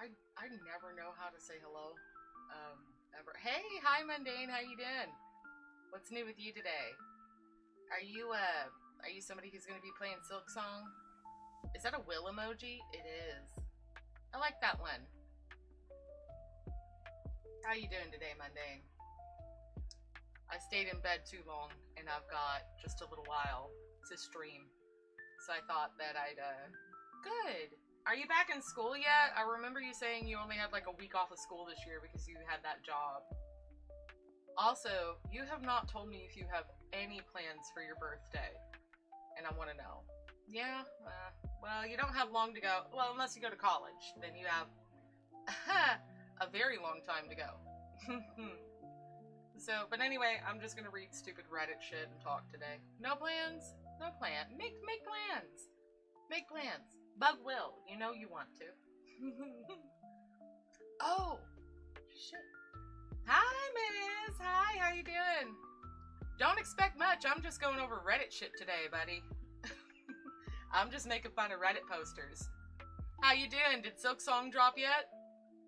I never know how to say hello. Ever. Hey, hi Mundane, how you doing? What's new with you today? Are you somebody who's gonna be playing Silksong? Is that a will emoji? It is. I like that one. How you doing today, Mundane? I stayed in bed too long, and I've got just a little while to stream. So I thought that Good! Are you back in school yet? I remember you saying you only had like a week off of school this year because you had that job. Also, you have not told me if you have any plans for your birthday, and I want to know. Yeah? Well, you don't have long to go. Well, unless you go to college, then you have a very long time to go. So, but anyway, I'm just gonna read stupid Reddit shit and talk today. No plans? No plan. Make plans. Make plans. Bug will. You know you want to. Oh, shit. Hi, Miss. Hi, how you doing? Don't expect much. I'm just going over Reddit shit today, buddy. I'm just making fun of Reddit posters. How you doing? Did Silksong drop yet?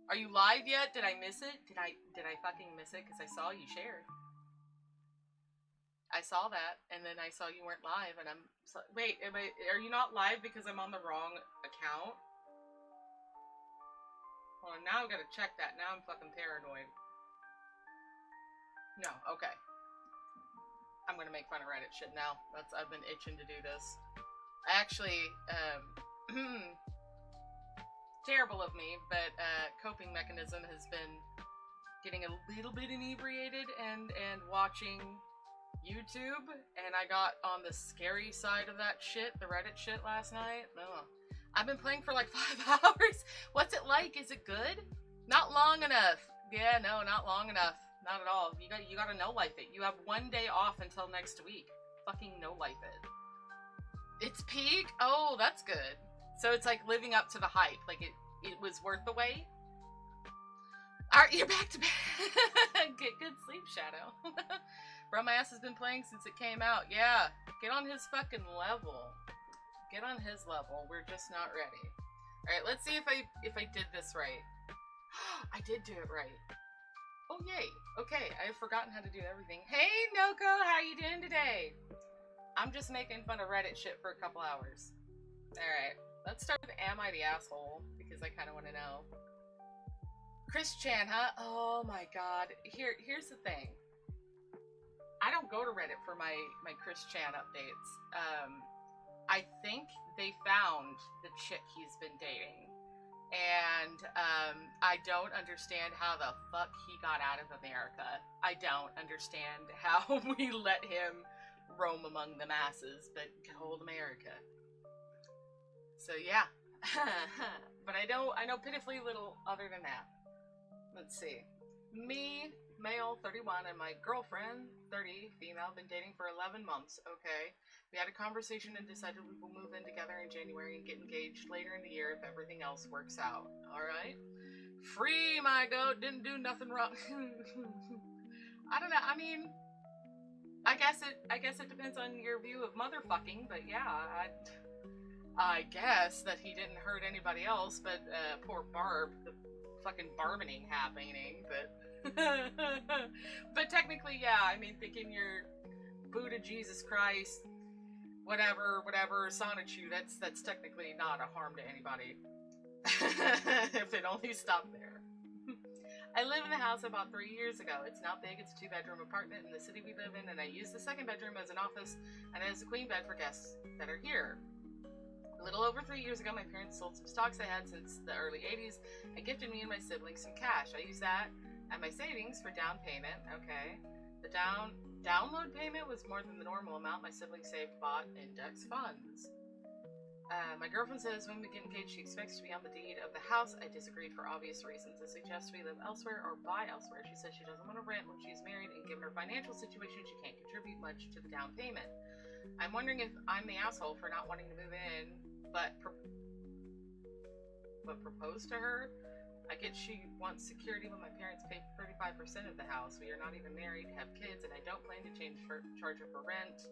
Are you live yet? Did I miss it? Did I fucking miss it? Because I saw you shared. I saw that, and then I saw you weren't live, and I'm... Wait, are you not live because I'm on the wrong account? Hold on, now I've got to check that. Now I'm fucking paranoid. No, okay. I'm gonna make fun of Reddit shit now. I've been itching to do this. I actually, terrible of me, but coping mechanism has been getting a little bit inebriated and watching YouTube, and I got on the scary side of that shit, the Reddit shit last night. Ugh. I've been playing for like 5 hours. What's it like? Is it good? Not long enough. Yeah, no, not long enough. Not at all. You gotta no-life it. You have 1 day off until next week. Fucking no-life it. It's peak? Oh, that's good. So it's like living up to the hype. Like it was worth the wait? Alright, you're back to bed. Get good sleep, Shadow. Bro, my ass has been playing since it came out. Yeah, get on his fucking level. Get on his level. We're just not ready. Alright, let's see if I did this right. I did do it right. Oh, yay. Okay, I've forgotten how to do everything. Hey, Noko, how you doing today? I'm just making fun of Reddit shit for a couple hours. Alright, let's start with Am I the Asshole? Because I kind of want to know. Chris Chan, huh? Oh my god. Here's the thing. I don't go to Reddit for my Chris Chan updates. I think they found the chick he's been dating. And I don't understand how the fuck he got out of America. I don't understand how we let him roam among the masses, but hold America. So yeah. But I know pitifully little other than that. Let's see. Me, male, 31, and my girlfriend, 30, female, been dating for 11 months. Okay. We had a conversation and decided we will move in together in January and get engaged later in the year if everything else works out. Alright? Free, my goat. Didn't do nothing wrong. I don't know. I mean, I guess it depends on your view of motherfucking, but yeah, I guess that he didn't hurt anybody else, but poor Barb, the fucking barbening happening, but but technically, yeah, I mean, thinking you're Buddha, Jesus Christ, whatever, Sonichu, that's technically not a harm to anybody. If it only stopped there. I live in the house I bought 3 years ago. It's not big, it's a 2-bedroom apartment in the city we live in, and I use the second bedroom as an office and as a queen bed for guests that are here. A little over 3 years ago, my parents sold some stocks I had since the early 80s and gifted me and my siblings some cash. I used that and my savings for down payment. Okay. The download payment was more than the normal amount my siblings saved, bought index funds. My girlfriend says when we get engaged, she expects to be on the deed of the house. I disagreed for obvious reasons. I suggest we live elsewhere or buy elsewhere. She says she doesn't want to rent when she's married, and given her financial situation, she can't contribute much to the down payment. I'm wondering if I'm the asshole for not wanting to move in, but propose to her. I get she wants security when my parents pay 35% of the house. We are not even married, have kids, and I don't plan to charge her for rent.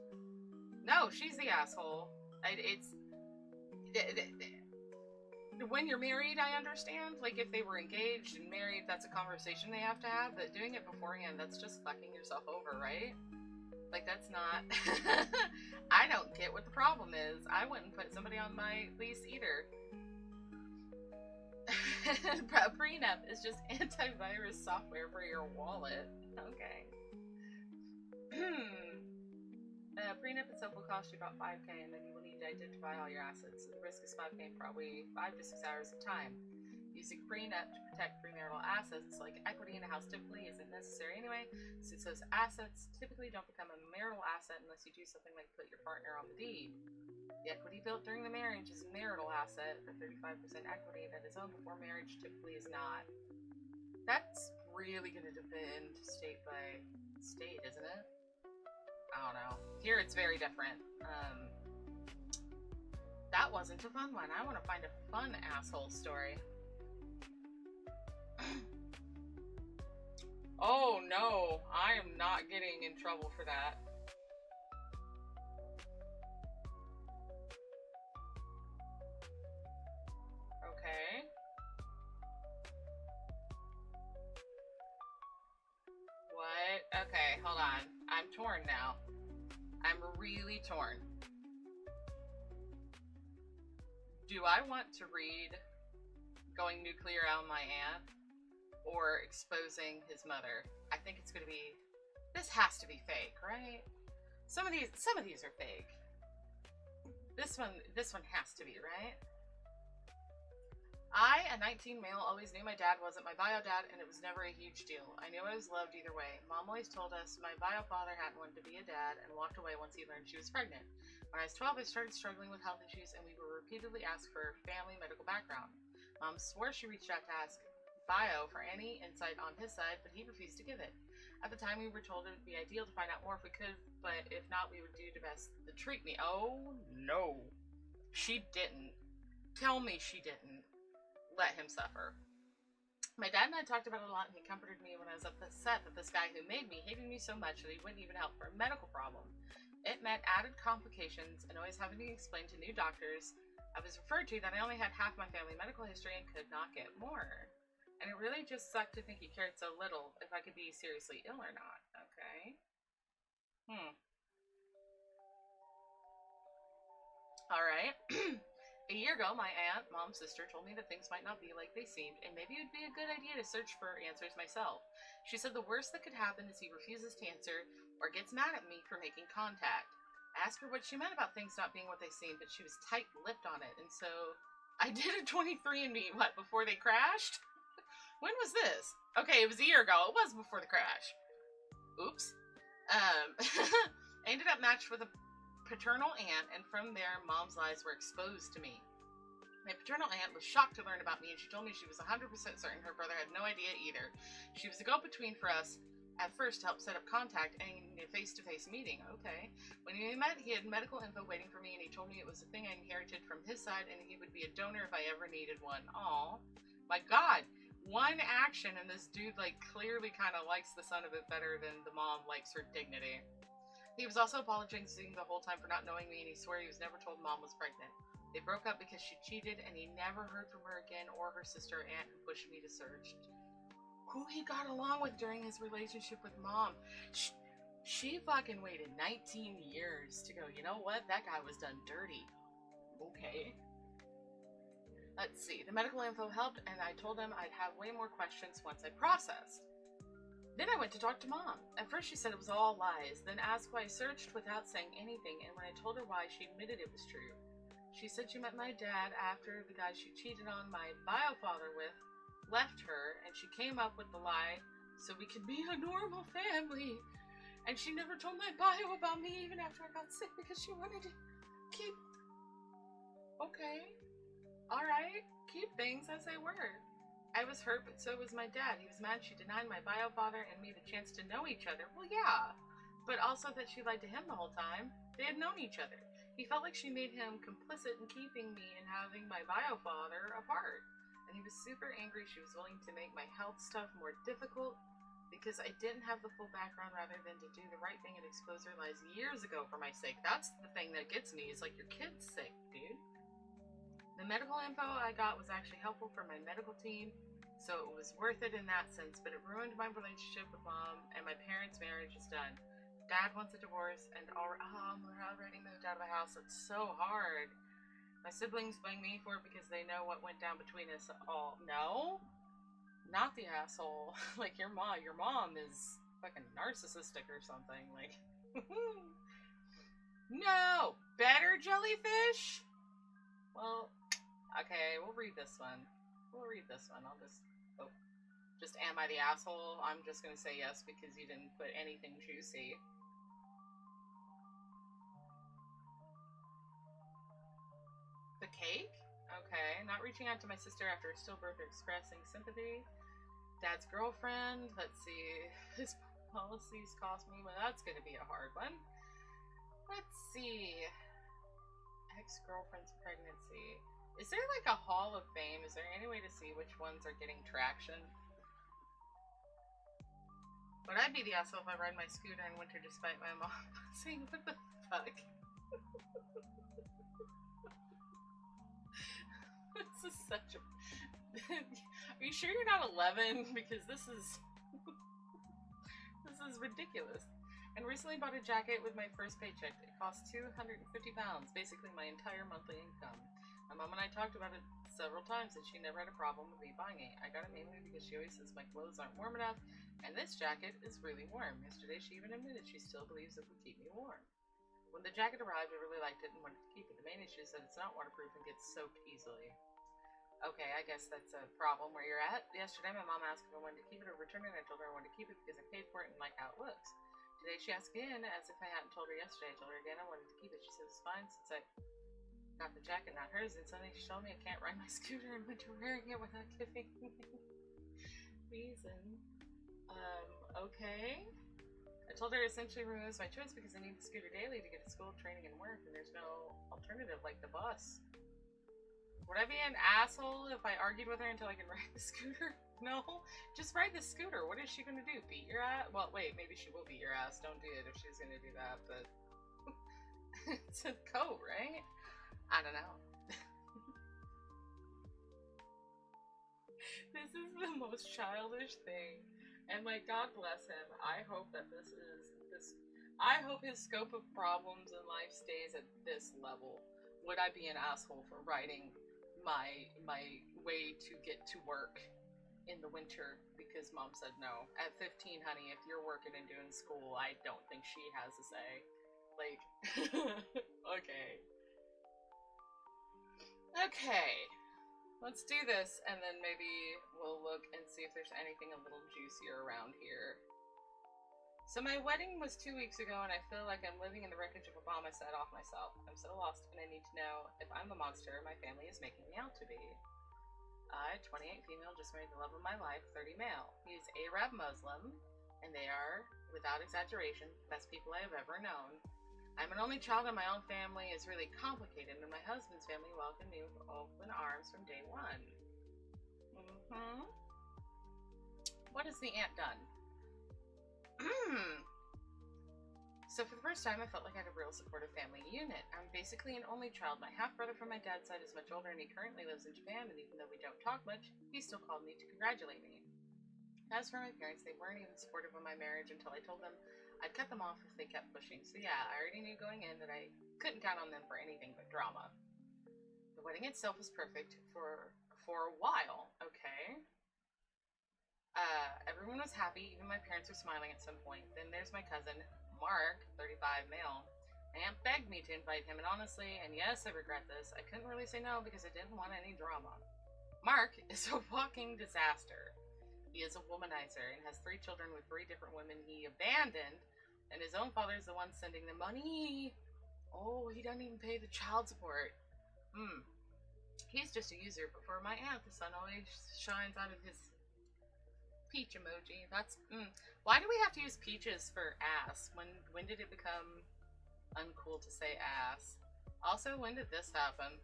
No, she's the asshole. when you're married, I understand. Like, if they were engaged and married, that's a conversation they have to have. But doing it beforehand, that's just fucking yourself over, right? Like, that's not... I don't get what the problem is. I wouldn't put somebody on my lease either. Prenup is just antivirus software for your wallet. Okay. Prenup itself will cost you about $5K, and then you will need to identify all your assets. So the risk is $5K, probably 5 to 6 hours of time. Using prenup to protect premarital assets, like equity in a house, typically isn't necessary anyway, since those assets typically don't become a marital asset unless you do something like put your partner on the deed. The equity built during the marriage is a marital asset. The 35% equity that is owned before marriage typically is not. That's really going to depend state by state, isn't it? I don't know. Here it's very different. That wasn't a fun one. I want to find a fun asshole story. Oh no, I am not getting in trouble for that. Okay. What? Okay, hold on. I'm torn now. I'm really torn. Do I want to read Going Nuclear on my aunt or exposing his mother? I think it's gonna be... This has to be fake, right? Some of these are fake. This one has to be, right? I, a 19 male, always knew my dad wasn't my bio dad, and it was never a huge deal. I knew I was loved either way. Mom always told us my bio father hadn't wanted to be a dad and walked away once he learned she was pregnant. When I was 12, I started struggling with health issues, and we were repeatedly asked for family medical background. Mom swore she reached out to ask bio for any insight on his side, but he refused to give it. At the time, we were told it would be ideal to find out more if we could, but if not, we would do the best to treat me. Oh, no. She didn't. Tell me she didn't let him suffer. My dad and I talked about it a lot, and he comforted me when I was upset that this guy who made me hated me so much that he wouldn't even help for a medical problem. It meant added complications and always having to explain to new doctors I was referred to that I only had half my family medical history and could not get more. And it really just sucked to think he cared so little if I could be seriously ill or not. Okay. Alright. A year ago, my aunt, mom's sister, told me that things might not be like they seemed, and maybe it would be a good idea to search for answers myself. She said the worst that could happen is he refuses to answer or gets mad at me for making contact. I asked her what she meant about things not being what they seemed, but she was tight-lipped on it, and so I did a 23andMe, what, before they crashed? When was this? Okay, it was a year ago. It was before the crash. Oops. I ended up matched with a paternal aunt, and from there, mom's lies were exposed to me. My paternal aunt was shocked to learn about me, and she told me she was 100% certain her brother had no idea either. She was a go-between for us at first to help set up contact and a face-to-face meeting. Okay. When we met, he had medical info waiting for me, and he told me it was a thing I inherited from his side, and he would be a donor if I ever needed one. Aw. My God. One action, and this dude, like, clearly kind of likes the son of it better than the mom likes her dignity. He was also apologizing the whole time for not knowing me, and he swore he was never told mom was pregnant. They broke up because she cheated, and he never heard from her again or her sister or aunt who pushed me to search. Who he got along with during his relationship with mom. She fucking waited 19 years to go, you know what? That guy was done dirty. Okay. Let's see. The medical info helped, and I told him I'd have way more questions once I processed. Then I went to talk to mom. At first she said it was all lies, then asked why I searched without saying anything, and when I told her why, she admitted it was true. She said she met my dad after the guy she cheated on my bio-father with left her, and she came up with the lie so we could be a normal family. And she never told my bio about me even after I got sick because she wanted to keep... Okay. Alright. Keep things as they were. I was hurt, but so was my dad. He was mad she denied my bio-father and me the chance to know each other. Well, yeah. But also that she lied to him the whole time. They had known each other. He felt like she made him complicit in keeping me and having my bio-father apart. And he was super angry she was willing to make my health stuff more difficult because I didn't have the full background rather than to do the right thing and expose her lies years ago for my sake. That's the thing that gets me, is like, your kid's sick, dude. The medical info I got was actually helpful for my medical team, so it was worth it in that sense, but it ruined my relationship with mom, and my parents' marriage is done. Dad wants a divorce, and we're already moved out of the house. It's so hard. My siblings blame me for it because they know what went down between us all. No? Not the asshole. Like, your mom is fucking narcissistic or something. Like, no! Better jellyfish? Well, okay, we'll read this one. I'll just am I the asshole? I'm just gonna say yes because you didn't put anything juicy. The cake? Okay, not reaching out to my sister after a stillbirth or expressing sympathy. Dad's girlfriend, let's see. His policies cost me, well, that's gonna be a hard one. Let's see. Ex-girlfriend's pregnancy. Is there like a hall of fame? Is there any way to see which ones are getting traction? Would I be the asshole if I ride my scooter in winter despite my mom saying, what the fuck? This is such a... Are you sure you're not 11? Because this is ridiculous. And recently bought a jacket with my first paycheck. It cost £250, basically my entire monthly income. My mom and I talked about it several times and she never had a problem with me buying it. I got it mainly because she always says my clothes aren't warm enough and this jacket is really warm. Yesterday she even admitted she still believes it will keep me warm. When the jacket arrived, I really liked it and wanted to keep it. The main issue is that it's not waterproof and gets soaked easily. Okay, I guess that's a problem where you're at. Yesterday my mom asked if I wanted to keep it or return it. I told her I wanted to keep it because I paid for it and like how it looks. Today she asked again, as if I hadn't told her yesterday. I told her again I wanted to keep it. She said it's fine since I got the jacket, not hers. And suddenly she told me I can't ride my scooter in winter wearing it without giving me reason. Okay. I told her it essentially removes my choice because I need the scooter daily to get to school, training, and work, and there's no alternative like the bus. Would I be an asshole if I argued with her until I could ride the scooter? No, just ride the scooter. What is she gonna do? Beat your ass? Well, wait, maybe she will beat your ass. Don't do it if she's gonna do that, but it's a coat, right? I don't know. This is the most childish thing. And like, God bless him. I hope that I hope his scope of problems in life stays at this level. Would I be an asshole for riding my way to get to work in the winter because mom said no? At 15, honey, if you're working and doing school, I don't think she has a say. Like, okay. Okay. Let's do this, and then maybe we'll look and see if there's anything a little juicier around here. So my wedding was 2 weeks ago, and I feel like I'm living in the wreckage of a bomb I set off myself. I'm so lost, and I need to know if I'm the monster my family is making me out to be. I, 28 female, just married the love of my life, 30 male. He is Arab Muslim, and they are, without exaggeration, the best people I have ever known. I'm an only child, and my own family is really complicated, and my husband's family welcomed me with open arms from day one. What has the aunt done? So for the first time, I felt like I had a real supportive family unit. I'm basically an only child. My half-brother from my dad's side is much older, and he currently lives in Japan, and even though we don't talk much, he still called me to congratulate me. As for my parents, they weren't even supportive of my marriage until I told them I'd cut them off if they kept pushing. So yeah, I already knew going in that I couldn't count on them for anything but drama. The wedding itself was perfect for a while, okay? Everyone was happy, even my parents were smiling at some point. Then there's my cousin, Mark, 35 male. My aunt begged me to invite him, and honestly, and yes, I regret this, I couldn't really say no because I didn't want any drama. Mark is a walking disaster. He is a womanizer and has 3 children with 3 different women he abandoned, and his own father is the one sending the money. Oh, he doesn't even pay the child support. He's just a user, but for my aunt, the sun always shines out of his peach emoji. That's, Why do we have to use peaches for ass? When did it become uncool to say ass? Also, when did this happen?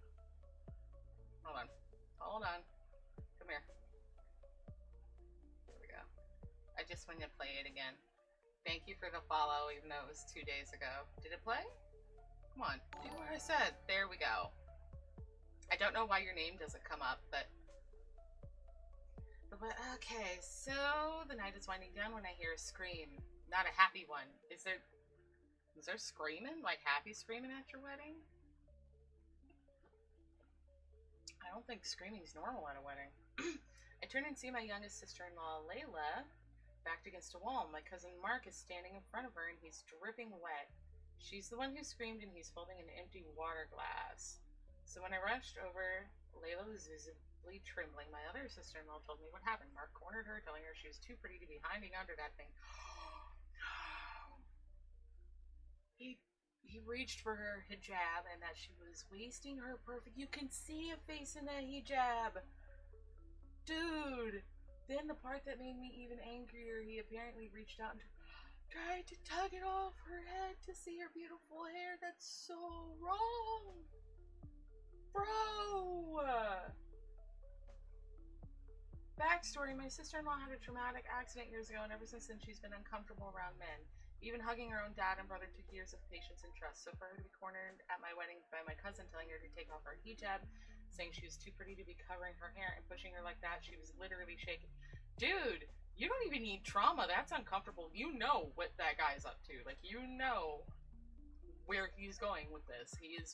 Hold on. Come here. There we go. I just want to play it again. Thank you for the follow, even though it was 2 days ago. Did it play? Come on, do what I said. There we go. I don't know why your name doesn't come up, but okay, so the night is winding down when I hear a scream. Not a happy one. Is there screaming? Like happy screaming at your wedding? I don't think screaming is normal at a wedding. I turn and see my youngest sister-in-law, Layla, backed against a wall. My cousin Mark is standing in front of her and he's dripping wet. She's the one who screamed and he's holding an empty water glass. So when I rushed over, Layla was visibly trembling. My other sister-in-law told me what happened. Mark cornered her, telling her she was too pretty to be hiding under that thing. He reached for her hijab and that she was wasting her perfect... You can see a face in that hijab! Dude! Then the part that made me even angrier, he apparently reached out and tried to tug it off her head to see her beautiful hair. That's so wrong! Bro! Backstory, my sister-in-law had a traumatic accident years ago, and ever since then she's been uncomfortable around men. Even hugging her own dad and brother took years of patience and trust. So for her to be cornered at my wedding by my cousin telling her to take off her hijab, saying she was too pretty to be covering her hair, and pushing her like that, she was literally shaking. Dude, you don't even need trauma. That's uncomfortable. You know what that guy's up to. Like, you know where he's going with this. He is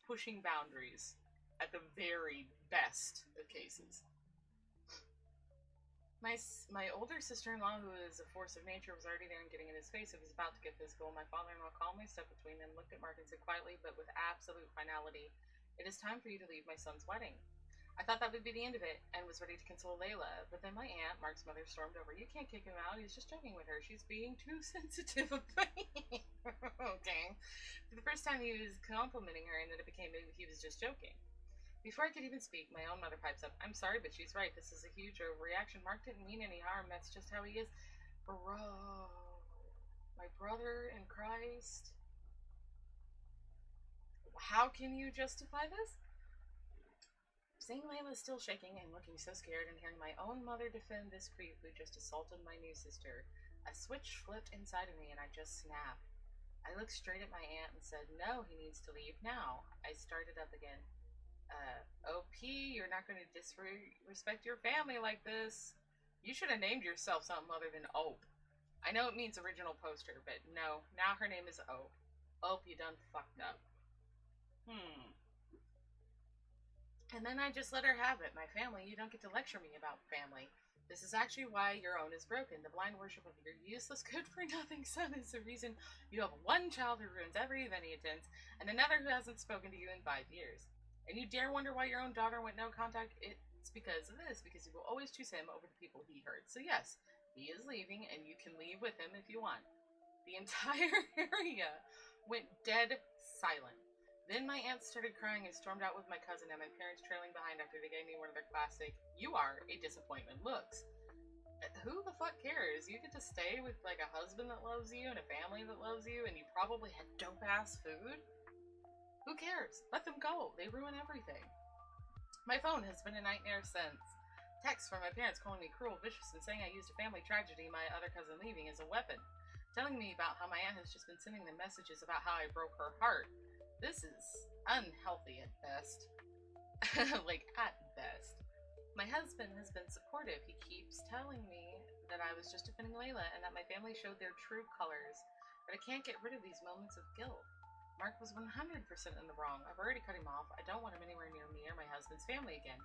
pushing boundaries at the very best of cases. My older sister-in-law, who is a force of nature, was already there and getting in his face. It was about to get physical. My father-in-law calmly stepped between them, looked at Mark and said quietly, but with absolute finality, "It is time for you to leave my son's wedding." I thought that would be the end of it, and was ready to console Layla, but then my aunt, Mark's mother, stormed over. "You can't kick him out. He's just joking with her. She's being too sensitive." Okay. For the first time, he was complimenting her, and then it became he was just joking. Before I could even speak, my own mother pipes up, "I'm sorry, but she's right. This is a huge overreaction. Mark didn't mean any harm. That's just how he is." Bro. My brother in Christ. How can you justify this? Seeing Layla still shaking and looking so scared, and hearing my own mother defend this creep who just assaulted my new sister, a switch flipped inside of me and I just snapped. I looked straight at my aunt and said, "No, he needs to leave now." I started up again. OP, you're not going to disrespect your family like this. You should have named yourself something other than Ope. I know it means original poster, but no, now her name is Ope. Ope, you done fucked up. And then I just let her have it. "My family, you don't get to lecture me about family. This is actually why your own is broken. The blind worship of your useless, good-for-nothing son is the reason you have one child who ruins every event he attends, and another who hasn't spoken to you in 5 years. And you dare wonder why your own daughter went no contact? It's because of this, because you will always choose him over the people he hurt. So yes, he is leaving, and you can leave with him if you want." The entire area went dead silent. Then my aunt started crying and stormed out with my cousin, and my parents trailing behind after they gave me one of their classic "you are a disappointment" looks. Who the fuck cares? You get to stay with like a husband that loves you and a family that loves you, and you probably had dope ass food. Who cares? Let them go. They ruin everything. My phone has been a nightmare since. Texts from my parents calling me cruel, vicious, and saying I used a family tragedy, my other cousin leaving, as a weapon. Telling me about how my aunt has just been sending them messages about how I broke her heart. This is unhealthy at best. Like, at best. My husband has been supportive. He keeps telling me that I was just defending Layla and that my family showed their true colors. But I can't get rid of these moments of guilt. Mark was 100% in the wrong. I've already cut him off. I don't want him anywhere near me or my husband's family again.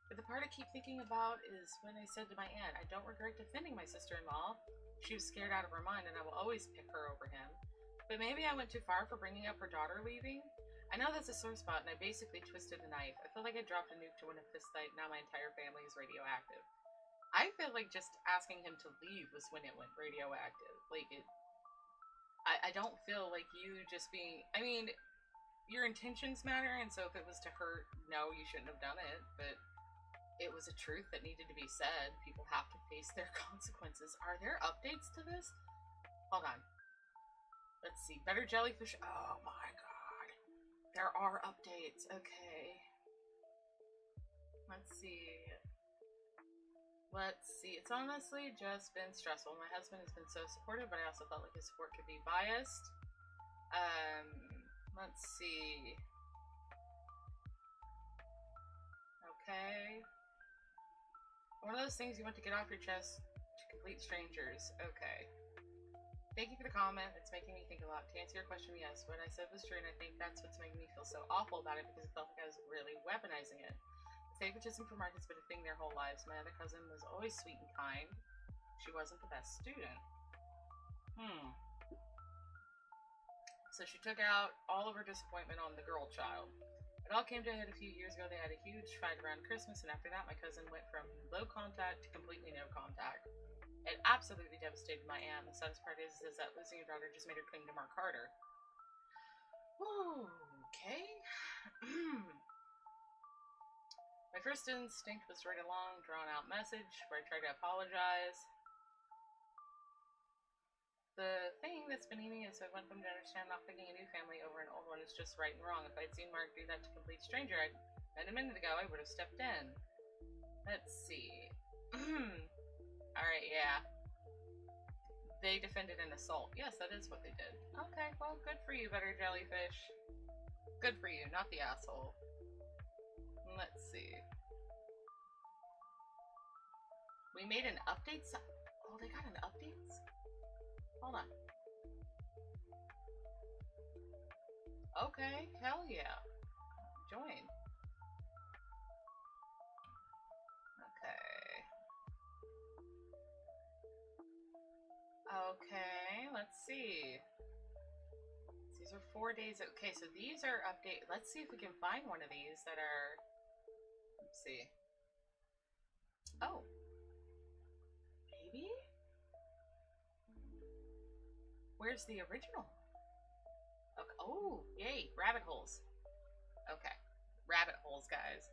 But the part I keep thinking about is when I said to my aunt, "I don't regret defending my sister-in-law. She was scared out of her mind and I will always pick her over him." But maybe I went too far for bringing up her daughter leaving. I know that's a sore spot and I basically twisted a knife. I feel like I dropped a nuke to win a fist fight. Now my entire family is radioactive. I feel like just asking him to leave was when it went radioactive. Like, I don't feel like you just being... I mean, your intentions matter, and so if it was to hurt, no, you shouldn't have done it, but it was a truth that needed to be said. People have to face their consequences. Are there updates to this? Hold on. Let's see. Better jellyfish. Oh my god. There are updates. Okay. Let's see. It's honestly just been stressful. My husband has been so supportive, but I also felt like his support could be biased. Let's see. One of those things you want to get off your chest to complete strangers. Okay. Thank you for the comment. It's making me think a lot. To answer your question, yes, what I said was true, and I think that's what's making me feel so awful about it because it felt like I was really weaponizing it. Favoritism for Mark has been a thing their whole lives. My other cousin was always sweet and kind. She wasn't the best student. So she took out all of her disappointment on the girl child. It all came to a head a few years ago. They had a huge fight around Christmas, and after that, my cousin went from low contact to completely no contact. It absolutely devastated my aunt. The saddest part is that losing your daughter just made her cling to Mark harder. Okay. My first instinct was to write a long, drawn-out message where I tried to apologize. The thing that's been eating is I want them to understand not picking a new family over an old one is just right and wrong. If I'd seen Mark do that to a complete stranger a minute ago, I would have stepped in. Let's see. Alright, yeah. They defended an assault. Yes, that is what they did. Okay, well, good for you, Better Jellyfish. Good for you, not the asshole. Let's see. We made an update. Oh, they got an update? Hold on. Okay, hell yeah. Join. Okay, let's see. These are 4 days. Okay, so these are update. Let's see if we can find one of these that are. Let's see. Oh. Maybe? Where's the original? Okay. Oh, yay. Rabbit holes. Okay. Rabbit holes, guys.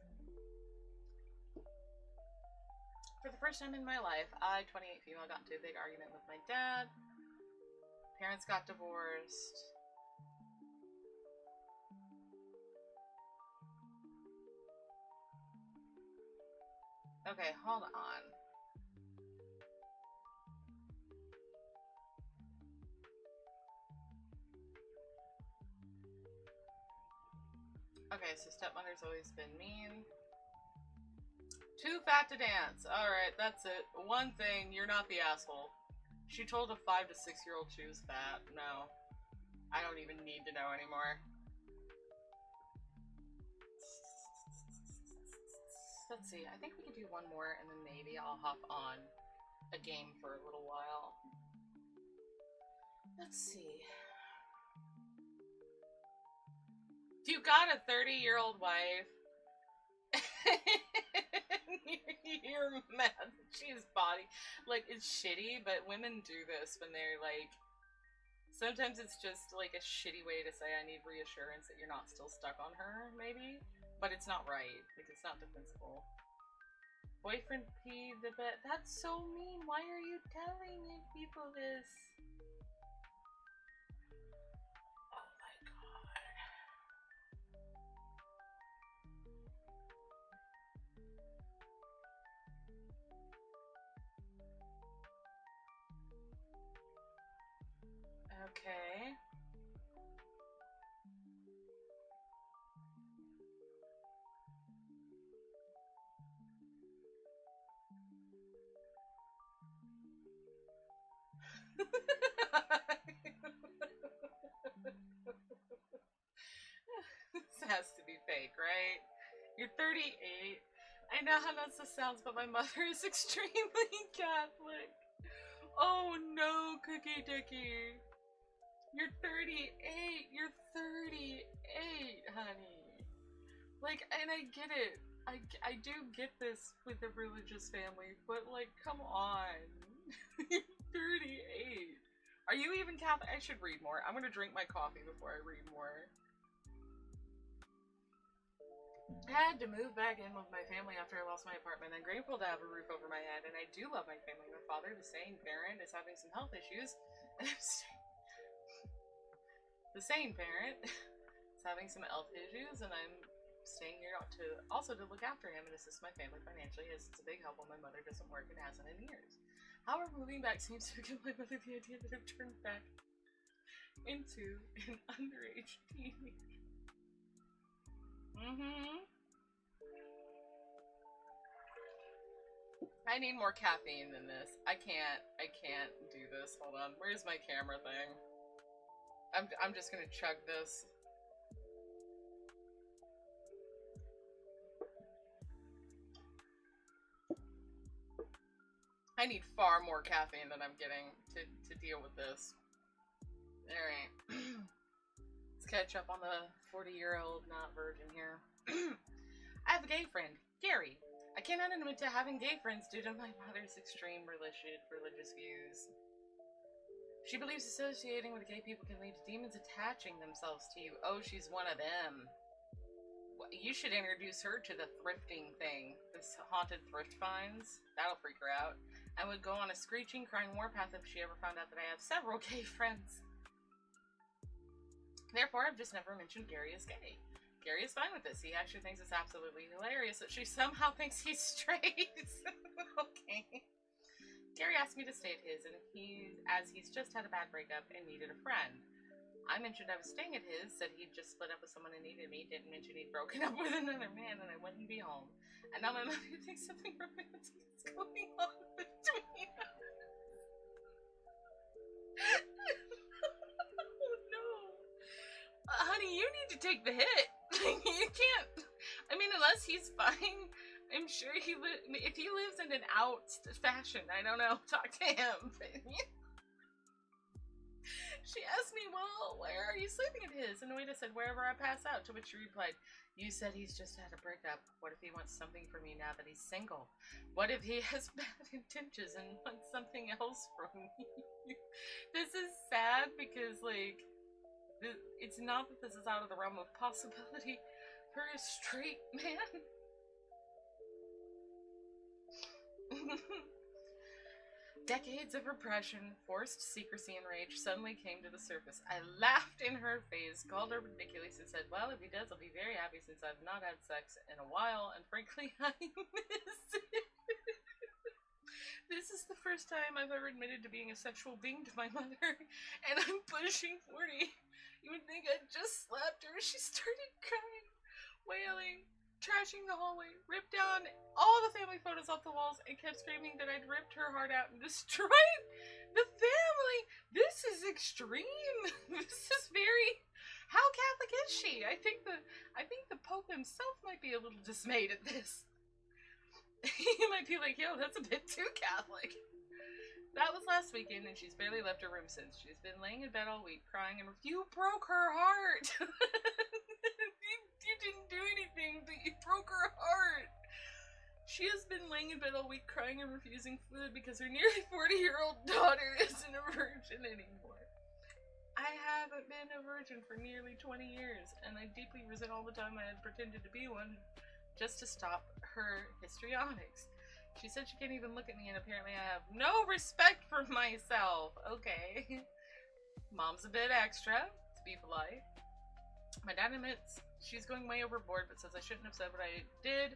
For the first time in my life, I, 28 female, got into a big argument with my dad. Parents got divorced. Okay, hold on. Okay, so stepmother's always been mean. Too fat to dance. Alright, that's it. One thing, you're not the asshole. She told a 5 to 6-year-old she was fat. No. I don't even need to know anymore. Let's see, I think we can do one more and then maybe I'll hop on a game for a little while. Let's see. You got a 30-year-old wife. You're mad that she's body. Like, it's shitty, but women do this when they're like. Sometimes it's just like a shitty way to say I need reassurance that you're not still stuck on her, maybe. But it's not right. Like, it's not defensible. Boyfriend peed the bed. That's so mean. Why are you telling people this? Oh my god. Okay. This has to be fake, right? You're 38. I know how nuts this sounds, but my mother is extremely Catholic. Oh no, Cookie Dicky. You're 38. You're 38, honey. Like, and I get it. I do get this with a religious family, but like, come on. You're 38. Are you even Catholic? I should read more. I'm gonna drink my coffee before I read more. I had to move back in with my family after I lost my apartment. I'm grateful to have a roof over my head, and I do love my family. My father, the sane parent, is having some health issues. The sane parent is having some health issues, and I'm staying here to look after him and assist my family financially, as it's a big help when my mother doesn't work and hasn't in years. However, moving back seems to give my mother the idea that I've turned back into an underage teenager. I need more caffeine than this. I can't do this. Hold on. Where's my camera thing? I'm just gonna chug this. I need far more caffeine than I'm getting to deal with this. Alright. Let's catch up on the 40-year-old not virgin here. I have a gay friend, Gary. I cannot admit to having gay friends due to my mother's extreme religious views. She believes associating with gay people can lead to demons attaching themselves to you. Oh, she's one of them. You should introduce her to the thrifting thing. This haunted thrift finds. That'll freak her out. I would go on a screeching, crying warpath if she ever found out that I have several gay friends. Therefore, I've just never mentioned Gary as gay. Gary is fine with this. He actually thinks it's absolutely hilarious that she somehow thinks he's straight. Okay. Gary asked me to stay at his, and as he's just had a bad breakup and needed a friend. I mentioned I was staying at his, said he'd just split up with someone and needed me, didn't mention he'd broken up with another man and I wouldn't be home. And now my mother thinks something romantic is going on between us. Oh no. Honey, you need to take the hit. You can't. I mean, unless he's fine, I'm sure if he lives in an out fashion, I don't know, talk to him. She asked me, well, where are you sleeping at his? And Noita said, wherever I pass out, to which she replied, you said he's just had a breakup. What if he wants something from me now that he's single? What if he has bad intentions and wants something else from me? This is sad because, like, it's not that this is out of the realm of possibility for a straight man. Decades of repression, forced secrecy, and rage suddenly came to the surface. I laughed in her face, called her ridiculous, and said, well, if he does, I'll be very happy since I've not had sex in a while, and frankly, I miss it. This is the first time I've ever admitted to being a sexual being to my mother, and I'm pushing 40. You would think I'd just slapped her. She started crying, wailing, trashing the hallway, ripped down all the family photos off the walls, and kept screaming that I'd ripped her heart out and destroyed the family. This is extreme. This is very... How Catholic is she? I think the Pope himself might be a little dismayed at this. He might be like, yo, that's a bit too Catholic. That was last weekend, and she's barely left her room since. She's been laying in bed all week, crying, and you broke her heart. You didn't do anything, but you broke her heart. She has been laying in bed all week, crying and refusing food because her nearly 40-year-old daughter isn't a virgin anymore. I haven't been a virgin for nearly 20 years, and I deeply resent all the time I had pretended to be one just to stop her histrionics. She said she can't even look at me, and apparently I have no respect for myself. Okay. Mom's a bit extra, to be polite. My dad admits she's going way overboard, but says I shouldn't have said what I did,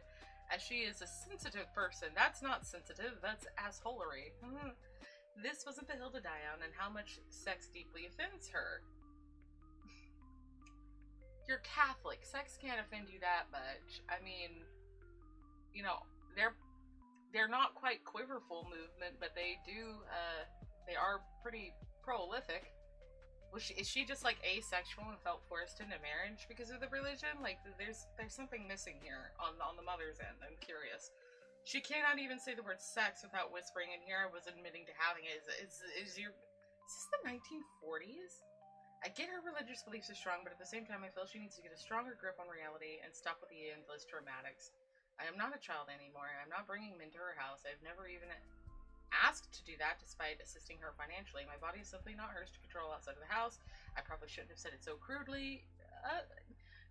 as she is a sensitive person. That's not sensitive, that's assholery. This wasn't the hill to die on, and how much sex deeply offends her. You're Catholic. Sex can't offend you that much. I mean, you know, they're not quite quiverful movement, but they are pretty prolific. Is she just like asexual and felt forced into marriage because of the religion? Like, there's something missing here on the mother's end. I'm curious. She cannot even say the word sex without whispering, and here I was admitting to having it. Is this the 1940s? I get her religious beliefs are strong, but at the same time I feel she needs to get a stronger grip on reality and stop with the endless dramatics. I am not a child anymore. I'm not bringing men to her house. I've never even asked to do that despite assisting her financially. My body is simply not hers to control outside of the house. I probably shouldn't have said it so crudely.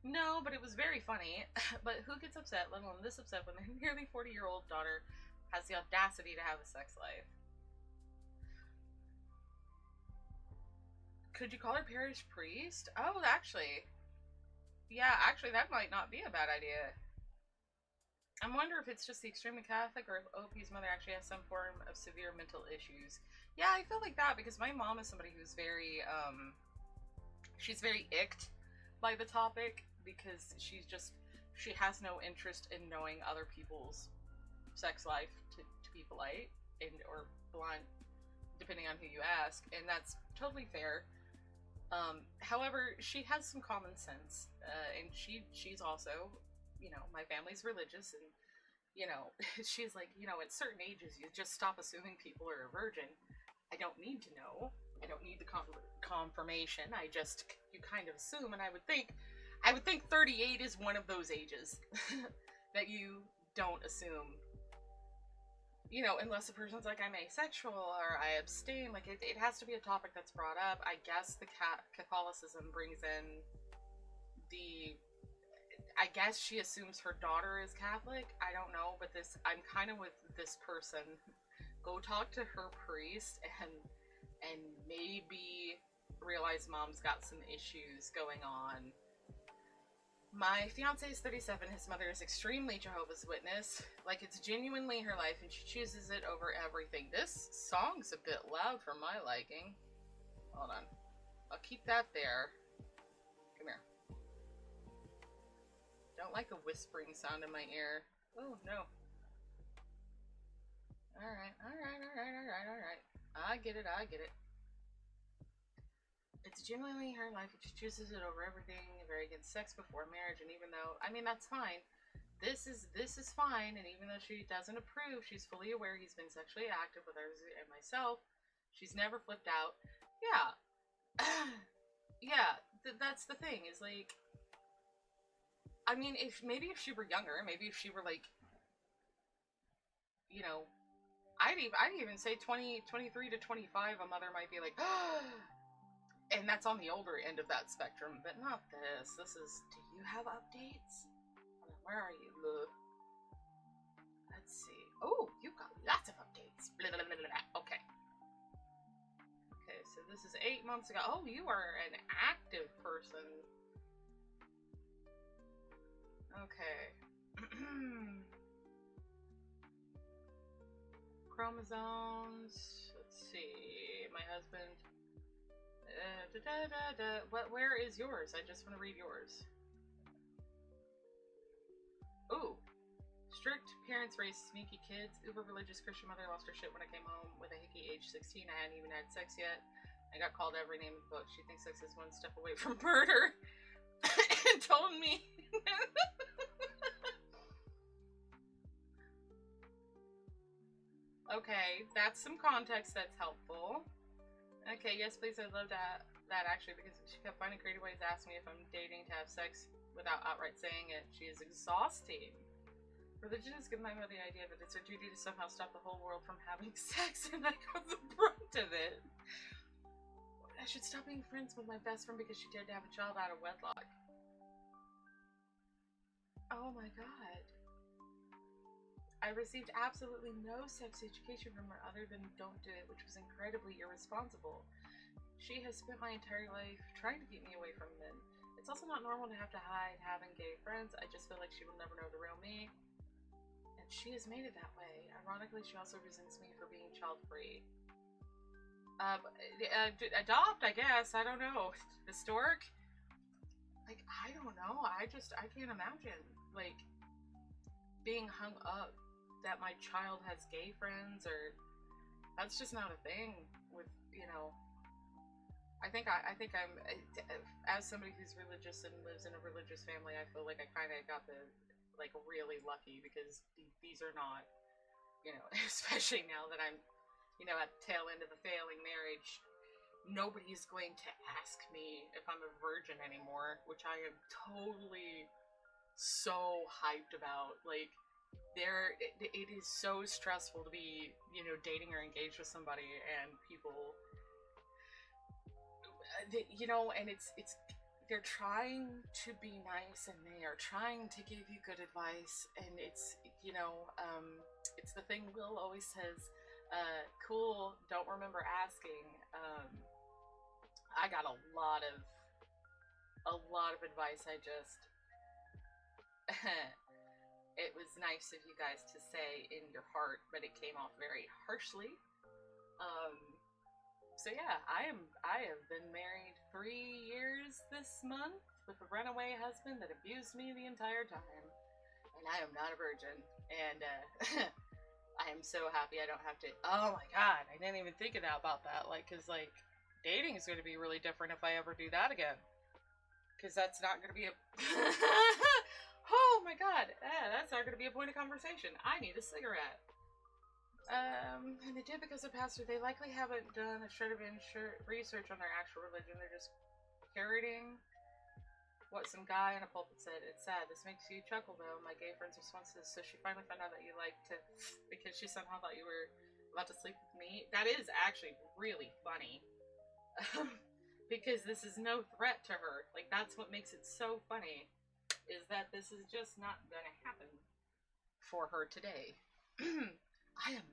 No, but it was very funny. But who gets upset, let alone this upset, when their nearly 40-year-old daughter has the audacity to have a sex life? Could you call her parish priest? Oh, actually. Yeah, actually, that might not be a bad idea. I wonder if it's just the extremely Catholic or if OP's mother actually has some form of severe mental issues. Yeah, I feel like that because my mom is somebody who's very, she's very icked by the topic because she has no interest in knowing other people's sex life to be polite or blunt, depending on who you ask, and that's totally fair. However, she has some common sense, and she's also, my family's religious, and she's like, at certain ages, you just stop assuming people are a virgin. I don't need to know. I don't need the confirmation. You kind of assume, and I would think 38 is one of those ages that you don't assume. Unless a person's like, I'm asexual or I abstain, like it has to be a topic that's brought up. I guess the Catholicism brings in I guess she assumes her daughter is Catholic. I don't know, but I'm kind of with this person. Go talk to her priest and maybe realize mom's got some issues going on. My fiance is 37, his mother is extremely Jehovah's Witness. Like, it's genuinely her life, and she chooses it over everything. This song's a bit loud for my liking. Hold on. I'll keep that there. Come here. Don't like the whispering sound in my ear. Oh, no. Alright. I get it. It's genuinely her life, and she chooses it over everything. Very against sex before marriage, and even though, that's fine. This is fine, and even though she doesn't approve, she's fully aware he's been sexually active with others and myself. She's never flipped out. Yeah. Yeah, that's the thing, is like, if she were younger, maybe if she were like, I'd even say 23 to 25, a mother might be like, and that's on the older end of that spectrum, but not this. This is, do you have updates? Where are you? Let's see. Oh, you've got lots of updates. Blah, blah, blah, blah. Okay. Okay, so this is 8 months ago. Oh, you are an active person. Okay. Chromosomes. Let's see. My husband. Where is yours? I just want to read yours. Ooh. Strict parents raise sneaky kids. Uber religious Christian mother lost her shit when I came home with a hickey age 16. I hadn't even had sex yet. I got called every name in the book. She thinks sex is one step away from murder. And told me. Okay, that's some context that's helpful. Okay, yes, please, I'd love that actually, because she kept finding creative ways to ask me if I'm dating to have sex without outright saying it. She is exhausting. Religion has given my mother the idea that it's her duty to somehow stop the whole world from having sex, and I got the brunt of it. I should stop being friends with my best friend because she dared to have a child out of wedlock. Oh my god. I received absolutely no sex education from her other than don't do it, which was incredibly irresponsible. She has spent my entire life trying to keep me away from men. It's also not normal to have to hide having gay friends. I just feel like she will never know the real me. And she has made it that way. Ironically, she also resents me for being child-free. Adopt, I guess. I don't know. Historic? Like, I don't know. I can't imagine, like, being hung up that my child has gay friends, or that's just not a thing with, I think I'm, as somebody who's religious and lives in a religious family, I feel like I kind of got really lucky, because these are not, especially now that I'm, at the tail end of a failing marriage, nobody's going to ask me if I'm a virgin anymore, which I am totally so hyped about. Like, it is so stressful to be, dating or engaged with somebody, and people, and it's they're trying to be nice, and they are trying to give you good advice, and it's, it's the thing Will always says, cool, don't remember asking. I got a lot of advice. I just it was nice of you guys to say in your heart, but it came off very harshly. So yeah, I have been married 3 years this month with a runaway husband that abused me the entire time, and I am not a virgin. And I am so happy I don't have to. Oh my god, I didn't even think about that. Like, cause like dating is going to be really different if I ever do that again. Cause that's not going to be a. Oh my god, that's not going to be a point of conversation. I need a cigarette. And they did because of pastor. They likely haven't done a shred of research on their actual religion. They're just parroting what some guy in a pulpit said. It's sad. This makes you chuckle, though. My gay friend's response is, so she finally found out that you like to, because she somehow thought you were about to sleep with me. That is actually really funny. Because this is no threat to her. Like, that's what makes it so funny, is that this is just not gonna happen for her today. I am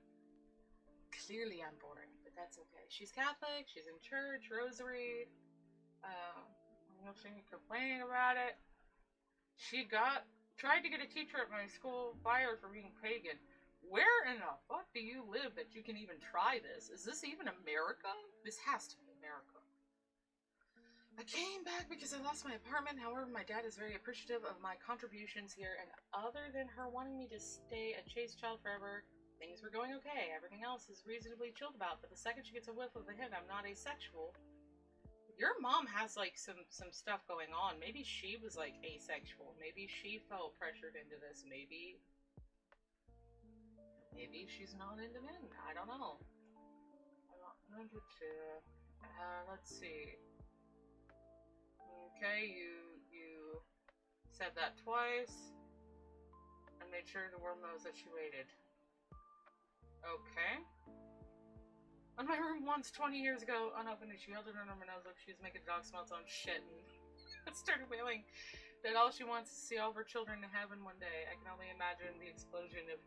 clearly I'm boring, but that's okay. She's Catholic, she's in church, rosary, no singing complaining about it. She tried to get a teacher at my school fired for being pagan. Where in the fuck do you live that you can even try this? Is this even America? This has to be America. I came back because I lost my apartment. However, my dad is very appreciative of my contributions here, and other than her wanting me to stay a chaste child forever, things were going okay. Everything else is reasonably chilled about, but the second she gets a whiff of the hint I'm not asexual, your mom has like some stuff going on. Maybe she was like asexual. Maybe she felt pressured into this. Maybe she's not into men. I don't know. Let's see. Okay, you said that twice, and made sure the world knows that she waited. Okay. In my room once, 20 years ago, unopened, she held it under my nose like she was making the dog smell its own shit, and started wailing that all she wants is to see all of her children in heaven one day. I can only imagine the explosion of...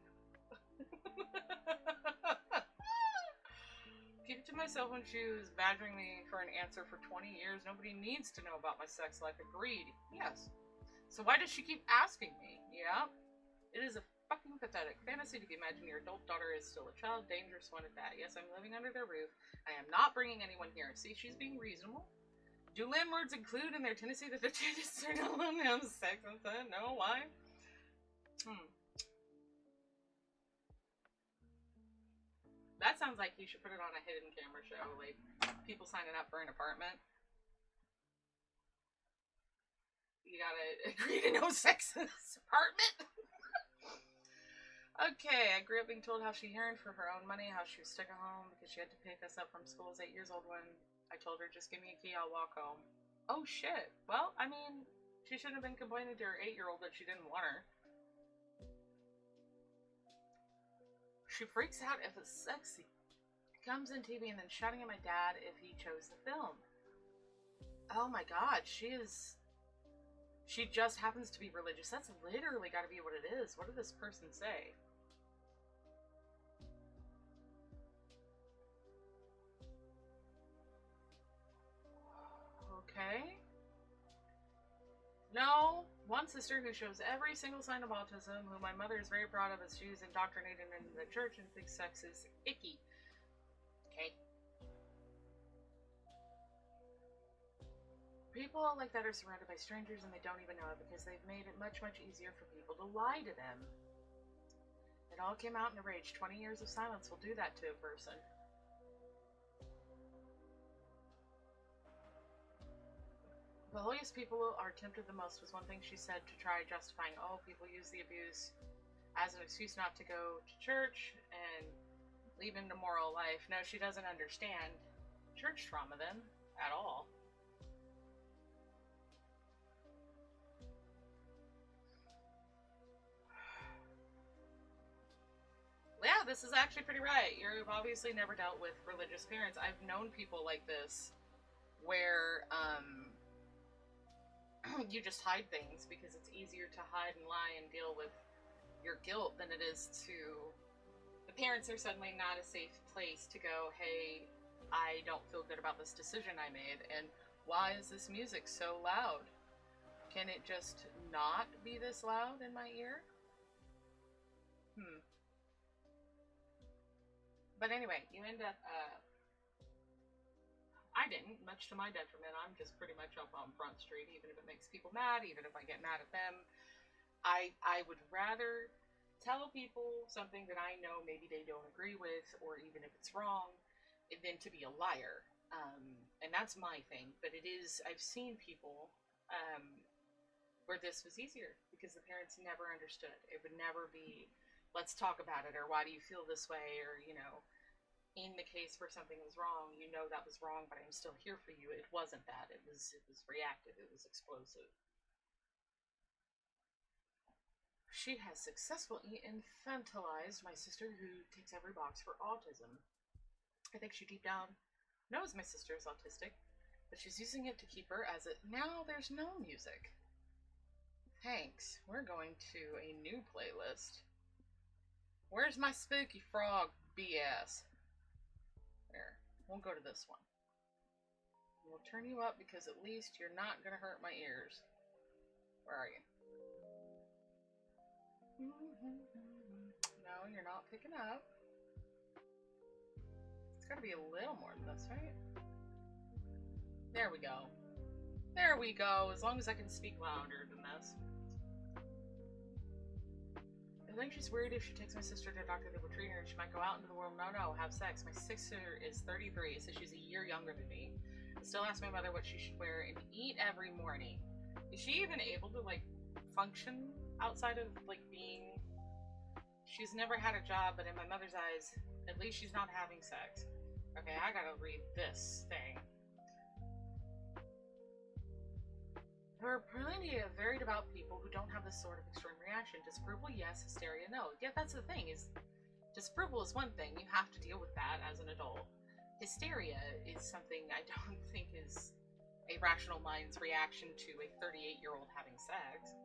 Keep it to myself when she was badgering me for an answer for 20 years. Nobody needs to know about my sex life. Agreed. Yes. So why does she keep asking me? Yeah. It is a fucking pathetic fantasy to imagine your adult daughter is still a child. Dangerous one at that. Yes, I'm living under their roof. I am not bringing anyone here. See, she's being reasonable. Do landlords include in their tenancy that the tenants are not allowed to have sex with them? No, why? That sounds like you should put it on a hidden camera show, like people signing up for an apartment. You gotta agree to no sex in this apartment. Okay, I grew up being told how she yearned for her own money, how she was stuck at home because she had to pick us up from school as 8 years old when I told her, just give me a key, I'll walk home. Oh shit. Well, I mean, she shouldn't have been complaining to her 8-year-old that she didn't want her. She freaks out if it's sexy. Comes in TV and then shouting at my dad if he chose the film. Oh my god, she just happens to be religious. That's literally gotta be what it is. What did this person say? Okay. No, one sister who shows every single sign of autism, who my mother is very proud of as she was indoctrinated into the church and thinks sex is icky. Okay. People like that are surrounded by strangers and they don't even know it because they've made it much, much easier for people to lie to them. It all came out in a rage. 20 years of silence will do that to a person. The holiest people are tempted the most was one thing she said to try justifying, oh, people use the abuse as an excuse not to go to church and lead an immoral life. No, she doesn't understand church trauma then, at all. Yeah, this is actually pretty right. You've obviously never dealt with religious parents. I've known people like this where, you just hide things because it's easier to hide and lie and deal with your guilt than it is to... The parents are suddenly not a safe place to go, hey, I don't feel good about this decision I made, and why is this music so loud? Can it just not be this loud in my ear? But anyway, you end up, I didn't, much to my detriment. I'm just pretty much up on Front Street, even if it makes people mad, even if I get mad at them. I would rather tell people something that I know maybe they don't agree with, or even if it's wrong, than to be a liar. And that's my thing. But it is, I've seen people where this was easier because the parents never understood. It would never be, let's talk about it, or why do you feel this way, or, in the case where something was wrong, that was wrong, but I'm still here for you. It wasn't that. It was reactive. It was explosive. She has successfully infantilized my sister, who ticks every box for autism. I think she deep down knows my sister is autistic, but she's using it to keep her as it. Now there's no music. Thanks. We're going to a new playlist. Where's my spooky frog BS? There. We'll go to this one. We'll turn you up because at least you're not going to hurt my ears. Where are you? No, you're not picking up. It's got to be a little more than this, right? There we go. There we go. As long as I can speak louder than this. I think she's worried if she takes my sister to a doctor, they will treat her and she might go out into the world. No, have sex. My sister is 33, so she's a year younger than me. I still ask my mother what she should wear and eat every morning. Is she even able to, function outside of, being... She's never had a job, but in my mother's eyes, at least she's not having sex. Okay, I gotta read this thing. There are plenty of very devout people who don't have this sort of extreme reaction. Disapproval, yes. Hysteria, no. Yeah, that's the thing. Disapproval is one thing. You have to deal with that as an adult. Hysteria is something I don't think is a rational mind's reaction to a 38-year-old having sex.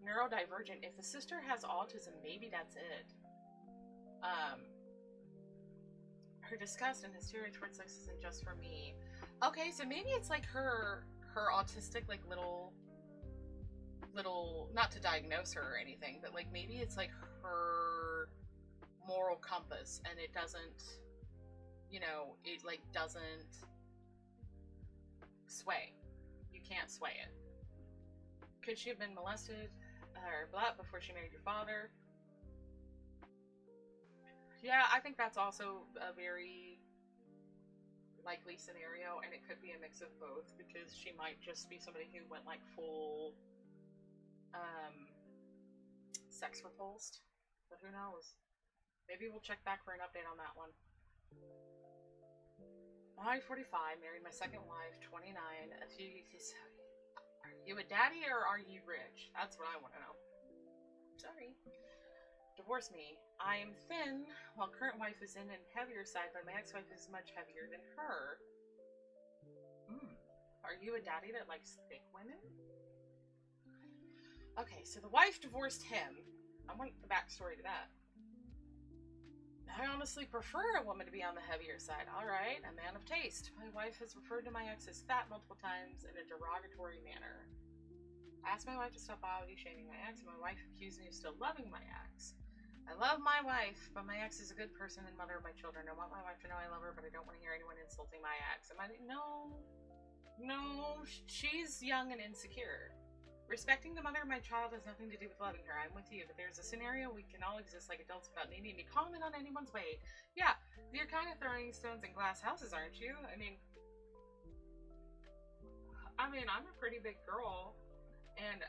Neurodivergent. If the sister has autism, maybe that's it. Her disgust and hysteria towards sex isn't just for me. Okay, so maybe it's her autistic, little, not to diagnose her or anything, but maybe it's her moral compass, and it doesn't, it doesn't sway. You can't sway it. Could she have been molested or before she married your father? Yeah, I think that's also a very likely scenario, and it could be a mix of both, because she might just be somebody who went full sex repulsed, but who knows? Maybe we'll check back for an update on that one. I, 45, married my second wife, 29, a few years. Are you a daddy or are you rich? That's what I want to know. Sorry. Divorce me. I am thin, while current wife is in a heavier side, but my ex-wife is much heavier than her. Are you a daddy that likes thick women? Okay, so the wife divorced him. I want the backstory to that. I honestly prefer a woman to be on the heavier side. Alright, a man of taste. My wife has referred to my ex as fat multiple times in a derogatory manner. I asked my wife to stop body shaming my ex, and my wife accused me of still loving my ex. I love my wife, but my ex is a good person and mother of my children. I want my wife to know I love her, but I don't want to hear anyone insulting my ex. No, she's young and insecure. Respecting the mother of my child has nothing to do with loving her. I'm with you, but there's a scenario we can all exist like adults without needing to comment on anyone's weight. Yeah, you're kind of throwing stones in glass houses, aren't you? I mean, I'm a pretty big girl, and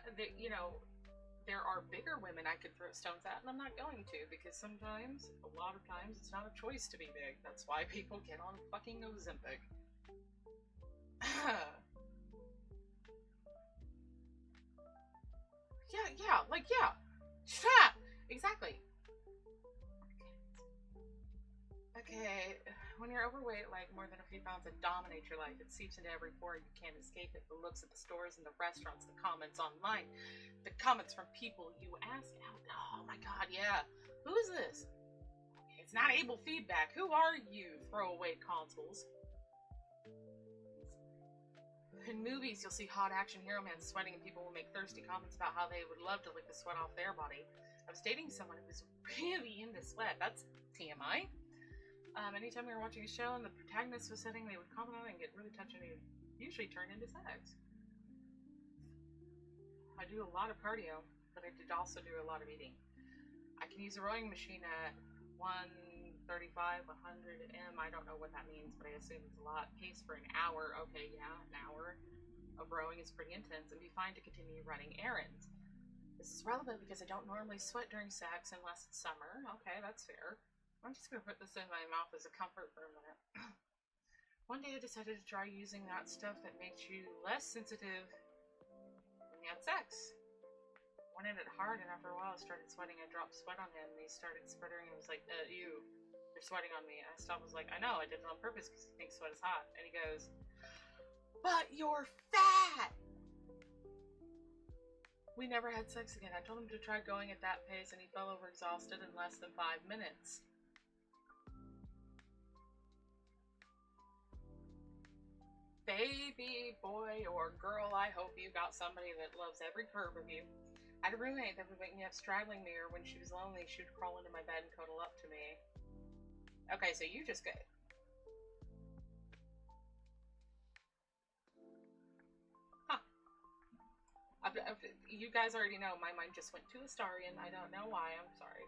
there are bigger women I could throw stones at, and I'm not going to, because a lot of times, it's not a choice to be big. That's why people get on fucking Ozempic. yeah. Exactly. Okay, when you're overweight, more than a few pounds, it dominates your life. It seeps into every pore. You can't escape it. The looks at the stores and the restaurants, the comments online, the comments from people you ask out. Oh my god, yeah. Who is this? It's not able feedback. Who are you, throwaway consoles? In movies, you'll see hot action hero men sweating, and people will make thirsty comments about how they would love to lick the sweat off their body. I was dating someone who was really into sweat. That's TMI. Anytime we were watching a show and the protagonist was sitting, they would comment on it and get really touchy, and it usually turn into sex. I do a lot of cardio, but I did also do a lot of eating. I can use a rowing machine at 135, 100 m. I don't know what that means, but I assume it's a lot. Pace for an hour. Okay, yeah, an hour of rowing is pretty intense, and be fine to continue running errands. This is relevant because I don't normally sweat during sex unless it's summer. Okay, that's fair. I'm just going to put this in my mouth as a comfort for a minute. One day I decided to try using that stuff that makes you less sensitive when you had sex. Went in it hard, and after a while I started sweating. I dropped sweat on him, and he started sputtering and was like, you're sweating on me. I stopped and was like, I know, I did it on purpose because he thinks sweat is hot. And he goes, but you're fat! We never had sex again. I told him to try going at that pace, and he fell over exhausted in less than 5 minutes. Baby, boy, or girl, I hope you got somebody that loves every curve of you. I had a roommate that would wake me up straddling me, or when she was lonely, she would crawl into my bed and cuddle up to me. Okay, so you just get... You guys already know my mind just went to Astarian. I don't know why. I'm sorry.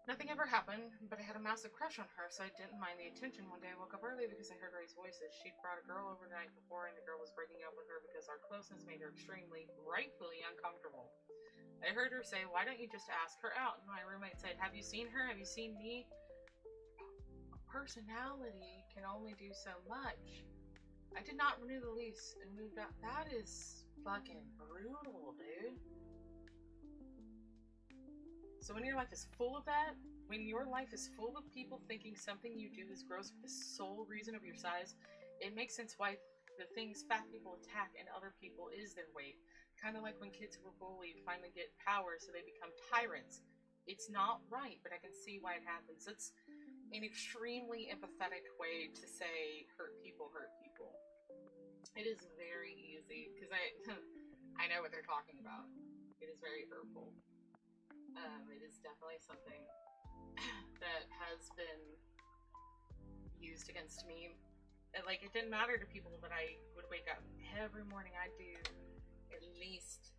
Nothing ever happened, but I had a massive crush on her, so I didn't mind the attention. One day I woke up early because I heard Ray's voices. She'd brought a girl over the night before, and the girl was breaking up with her because our closeness made her extremely, rightfully uncomfortable. I heard her say, why don't you just ask her out? And my roommate said, have you seen her? Have you seen me? Personality can only do so much. I did not renew the lease and moved out. That is fucking brutal, dude. So when your life is full of that, when your life is full of people thinking something you do is gross for the sole reason of your size, it makes sense why the things fat people attack in other people is their weight. Kind of like when kids who were bullied finally get power so they become tyrants. It's not right, but I can see why it happens. It's an extremely empathetic way to say hurt people hurt people. It is very easy, because I know what they're talking about. It is very hurtful. It is definitely something that has been used against me. And, like, it didn't matter to people that I would wake up every morning. I'd do at least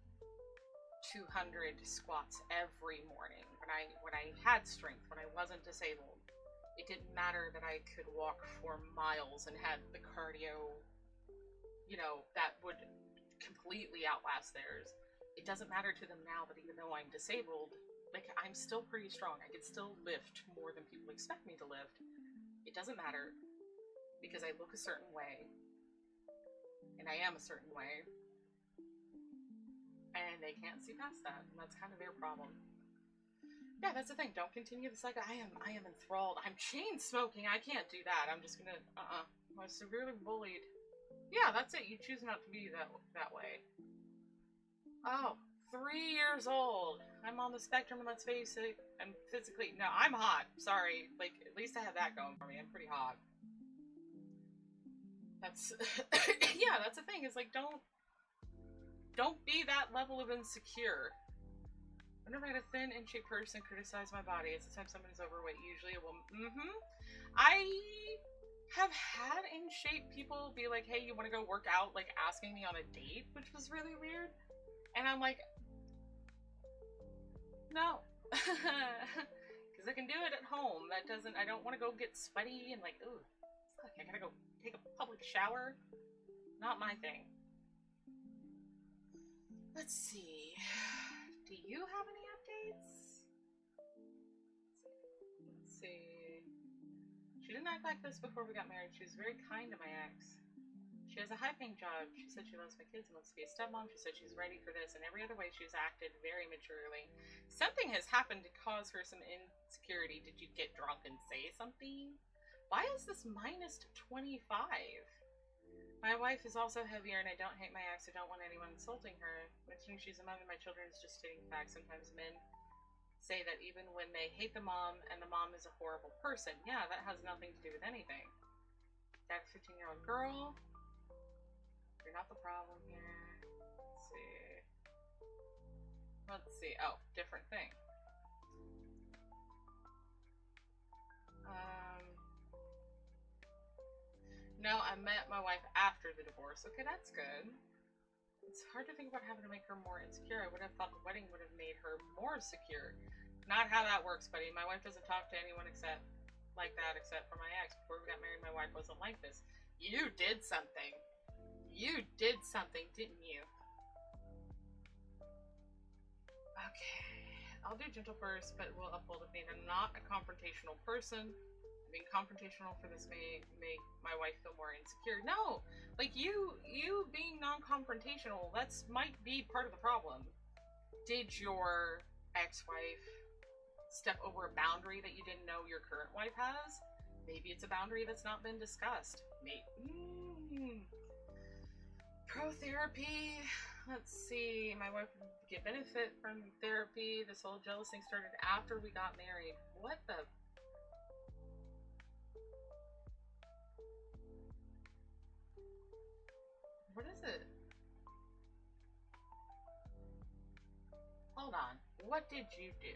200 squats every morning when I had strength, when I wasn't disabled. It didn't matter that I could walk for miles and had the cardio, you know, that would completely outlast theirs. It doesn't matter to them now that even though I'm disabled, like, I'm still pretty strong. I can still lift more than people expect me to lift. It doesn't matter because I look a certain way and I am a certain way, and they can't see past that, and that's kind of their problem. Yeah, that's the thing. Don't continue the cycle. I am enthralled. I'm chain smoking. I can't do that. I'm just gonna, I was severely bullied. Yeah, that's it. You choose not to be that way. Oh, 3 years old. I'm on the spectrum, and let's face it, I'm physically, no, I'm hot. Sorry. Like, at least I have that going for me. I'm pretty hot. That's, yeah, that's the thing. It's like, don't be that level of insecure. I've never had a thin, in-shape person criticize my body. It's the time someone is overweight, usually a woman. I have had in-shape people be like, hey, you want to go work out, like, asking me on a date, which was really weird. And I'm like, no. Because I can do it at home. That doesn't, I don't want to go get sweaty and like, ooh, fuck, I gotta go take a public shower. Not my thing. Let's see. Do you have any updates? Let's see. She didn't act like this before we got married. She was very kind to my ex. She has a high-paying job. She said she loves my kids and wants to be a stepmom. She said she's ready for this, and every other way she's acted very maturely. Something has happened to cause her some insecurity. Did you get drunk and say something? Why is this minus 25? My wife is also heavier, and I don't hate my ex. I don't want anyone insulting her. Mentioning she's a mom and my children is just stating facts. Sometimes men say that even when they hate the mom, and the mom is a horrible person. Yeah, that has nothing to do with anything. Dad, 15-year-old girl. You're not the problem here. Let's see. Let's see. Oh, different thing. No, I met my wife after the divorce. Okay, that's good. It's hard to think about having to make her more insecure. I would have thought the wedding would have made her more secure. Not how that works, buddy. My wife doesn't talk to anyone except like that, except for my ex. Before we got married, my wife wasn't like this. You did something. You did something, didn't you? Okay. I'll do gentle first, but we'll uphold if needed. I'm not a confrontational person. Being confrontational for this may make my wife feel more insecure. No, like you being non-confrontational, that's might be part of the problem. Did your ex-wife step over a boundary that you didn't know your current wife has? Maybe it's a boundary that's not been discussed. Maybe. Pro therapy. Let's see. My wife would get benefit from therapy. This whole jealous thing started after we got married. What the? What is it? Hold on. What did you do?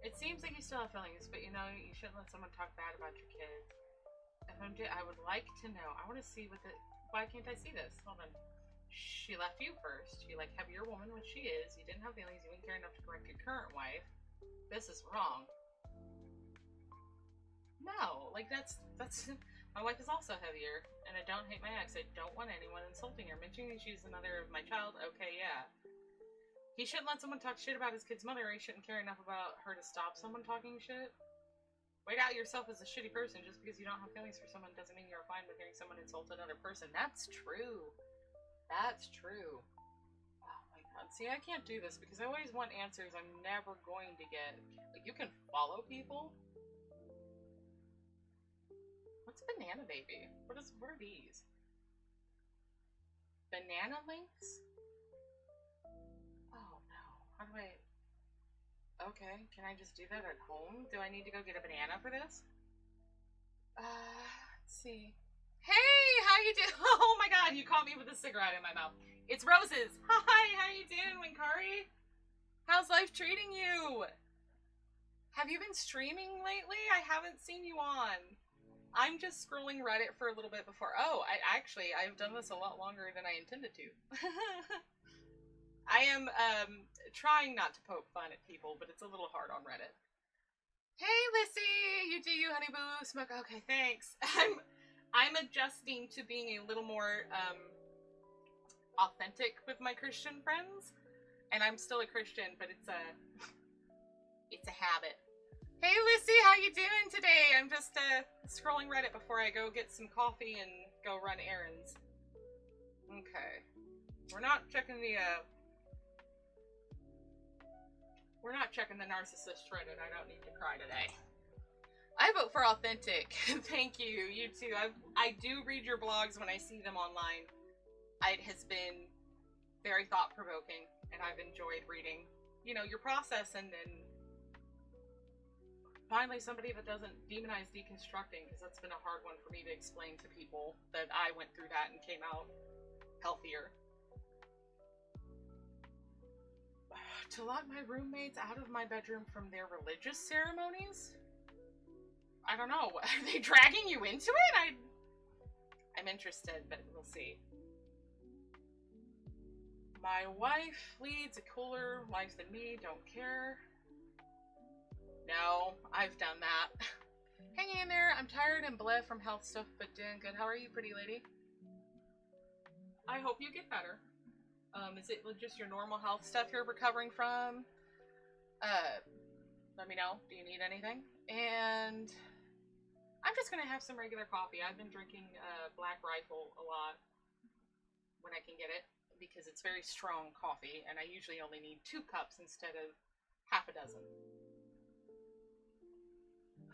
It seems like you still have feelings, but you know, you shouldn't let someone talk bad about your kids. If I'm I would like to know. I want to see what the. Why can't I see this? Hold on. She left you first. You like heavier woman, which she is. You didn't have feelings. You didn't care enough to correct your current wife. This is wrong. No, like that's. My wife is also heavier, and I don't hate my ex. I don't want anyone insulting her. Mentioning she's the mother of my child. Okay, yeah. He shouldn't let someone talk shit about his kid's mother, or he shouldn't care enough about her to stop someone talking shit. Wait out yourself as a shitty person. Just because you don't have feelings for someone doesn't mean you're fine with hearing someone insult another person. That's true. That's true. Oh my god. See, I can't do this because I always want answers I'm never going to get. Like, you can follow people? What's Banana Baby? What are these? Banana links? Oh no. How do I... Okay, can I just do that at home? Do I need to go get a banana for this? Let's see. Hey, how you doing? Oh my god, you caught me with a cigarette in my mouth. It's Roses. Hi, how you doing, Winkari? How's life treating you? Have you been streaming lately? I haven't seen you on. I'm just scrolling Reddit for a little bit before. Oh, I've done this a lot longer than I intended to. I am trying not to poke fun at people, but it's a little hard on Reddit. Hey, Lissy, you do you, honey boo. Smoke. Okay, thanks. I'm adjusting to being a little more authentic with my Christian friends, and I'm still a Christian, but it's a habit. Hey, Lissy, how you doing today? I'm just scrolling Reddit before I go get some coffee and go run errands. Okay, we're not checking the narcissist Reddit. I don't need to cry today. I vote for authentic. Thank you. You too. I do read your blogs when I see them online. It has been very thought-provoking, and I've enjoyed reading, you know, your process, and then finally somebody that doesn't demonize deconstructing, because that's been a hard one for me to explain to people that I went through that and came out healthier. To lock my roommates out of my bedroom from their religious ceremonies? I don't know. Are they dragging you into it? I'm interested, but we'll see. My wife leads a cooler life than me. Don't care. No, I've done that. Hanging in there. I'm tired and bleh from health stuff, but doing good. How are you, pretty lady? I hope you get better. Is it just your normal health stuff you're recovering from? Let me know. Do you need anything? And I'm just gonna have some regular coffee. I've been drinking Black Rifle a lot when I can get it, because it's very strong coffee, and I usually only need 2 cups instead of half a dozen.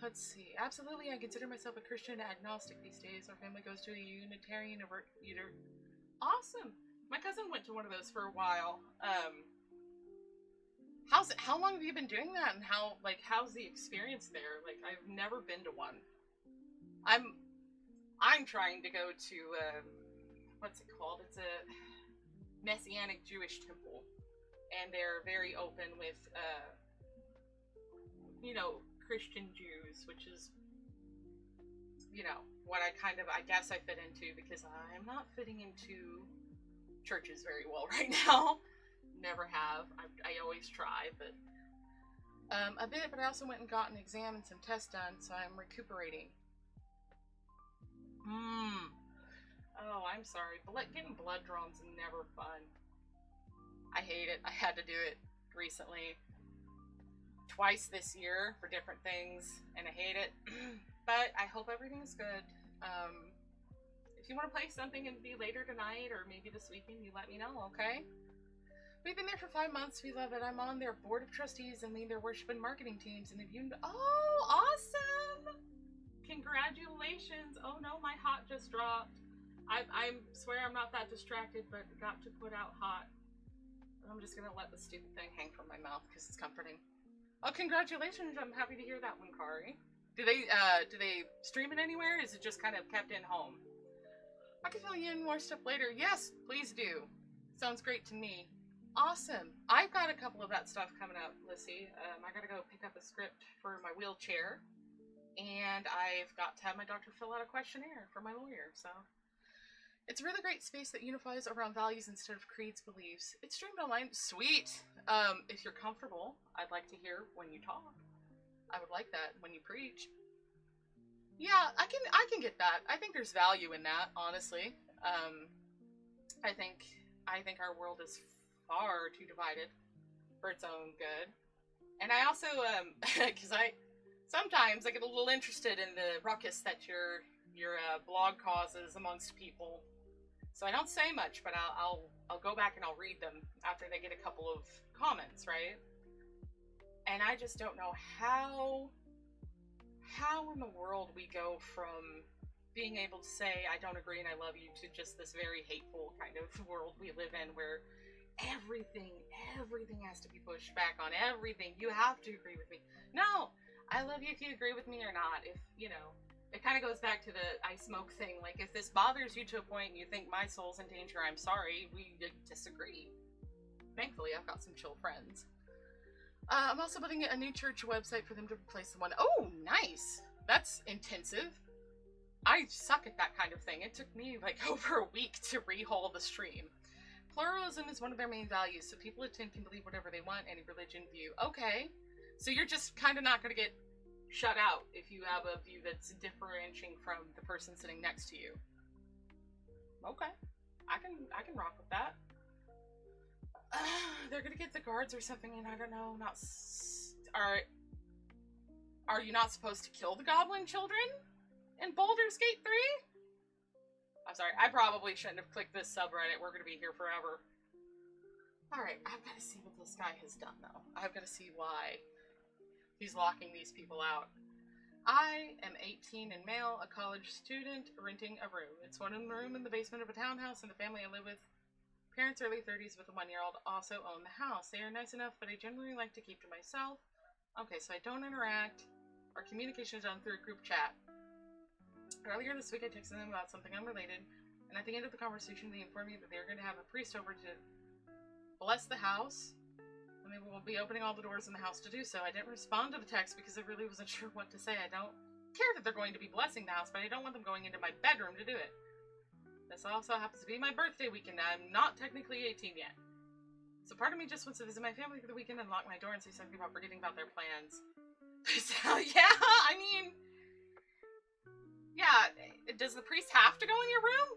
Let's see. Absolutely, I consider myself a Christian agnostic these days. Our family goes to a Unitarian Awesome! My cousin went to one of those for a while. How long have you been doing that, and how's the experience there? Like, I've never been to one. I'm trying to go to, what's it called? It's a Messianic Jewish temple, and they're very open with, you know, Christian Jews, which is, you know, what I guess I fit into, because I'm not fitting into churches very well right now. Never have. I always try, but a bit. But I also went and got an exam and some tests done, so I'm recuperating. Oh, I'm sorry. Getting blood drawn's never fun. I hate it. I had to do it recently. Twice this year for different things, and I hate it. But I hope everything's good. If you want to play something and be later tonight or maybe this weekend, you let me know, okay? We've been there for 5 months. We love it. I'm on their board of trustees and lead their worship and marketing teams. And if you... Oh, awesome! Congratulations. Oh no, my hot just dropped. I swear I'm not that distracted, but got to put out hot. I'm just gonna let the stupid thing hang from my mouth because it's comforting. Oh, congratulations! I'm happy to hear that one, Kari. Do they stream it anywhere? Is it just kind of kept in home? I can fill you in more stuff later. Yes, please do. Sounds great to me. Awesome. I've got a couple of that stuff coming up, Lissy. I gotta go pick up a script for my wheelchair, and I've got to have my doctor fill out a questionnaire for my lawyer. So it's a really great space that unifies around values instead of creeds, beliefs. It's streamed online. Sweet. If you're comfortable, I'd like to hear when you talk. I would like that when you preach. Yeah, I can get that. I think there's value in that, honestly. I think our world is far too divided for its own good. And I also, because sometimes I get a little interested in the ruckus that your blog causes amongst people. So I don't say much, but I'll go back and I'll read them after they get a couple of comments, right? And I just don't know how in the world we go from being able to say I don't agree and I love you to just this very hateful kind of world we live in where everything has to be pushed back on everything. You have to agree with me. No, I love you if you agree with me or not. If, you know, it kind of goes back to the I smoke thing. Like, if this bothers you to a point and you think my soul's in danger, I'm sorry, we disagree. Thankfully, I've got some chill friends. I'm also building a new church website for them to replace the one. Oh, nice. That's intensive. I suck at that kind of thing. It took me like over a week to rehaul the stream. Pluralism is one of their main values, so people attend can believe whatever they want, any religion view. Okay. So you're just kind of not going to get shut out if you have a view that's differentiating from the person sitting next to you. Okay. I can rock with that. They're gonna get the guards or something, and I don't know, are you not supposed to kill the goblin children in Baldur's Gate 3? I'm sorry, I probably shouldn't have clicked this subreddit. We're gonna be here forever. Alright, I've gotta see what this guy has done, though. I've gotta see why he's locking these people out. I am 18 and male, a college student, renting a room. It's one room in the basement of a townhouse, and the family I live with, parents early 30s with a 1-year-old, also own the house. They are nice enough, but I generally like to keep to myself. Okay, so I don't interact. Our communication is done through a group chat. Earlier this week I texted them about something unrelated, and at the end of the conversation they informed me that they were going to have a priest over to bless the house, and they will be opening all the doors in the house to do so. I didn't respond to the text because I really wasn't sure what to say. I don't care that they're going to be blessing the house, but I don't want them going into my bedroom to do it. This also happens to be my birthday weekend. I'm not technically 18 yet. So part of me just wants to visit my family for the weekend and lock my door and say something about forgetting about their plans. So, yeah, I mean... Yeah, does the priest have to go in your room?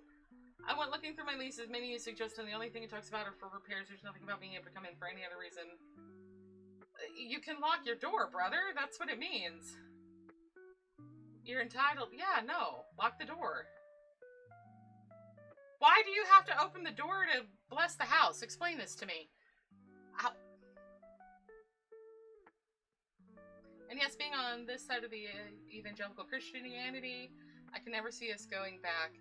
I went looking through my leases. Many you suggest, and the only thing it talks about are for repairs. There's nothing about being able to come in for any other reason. You can lock your door, brother. That's what it means. You're entitled... Yeah, no. Lock the door. Why do you have to open the door to bless the house? Explain this to me. Ow. And yes, being on this side of the evangelical Christianity, I can never see us going back.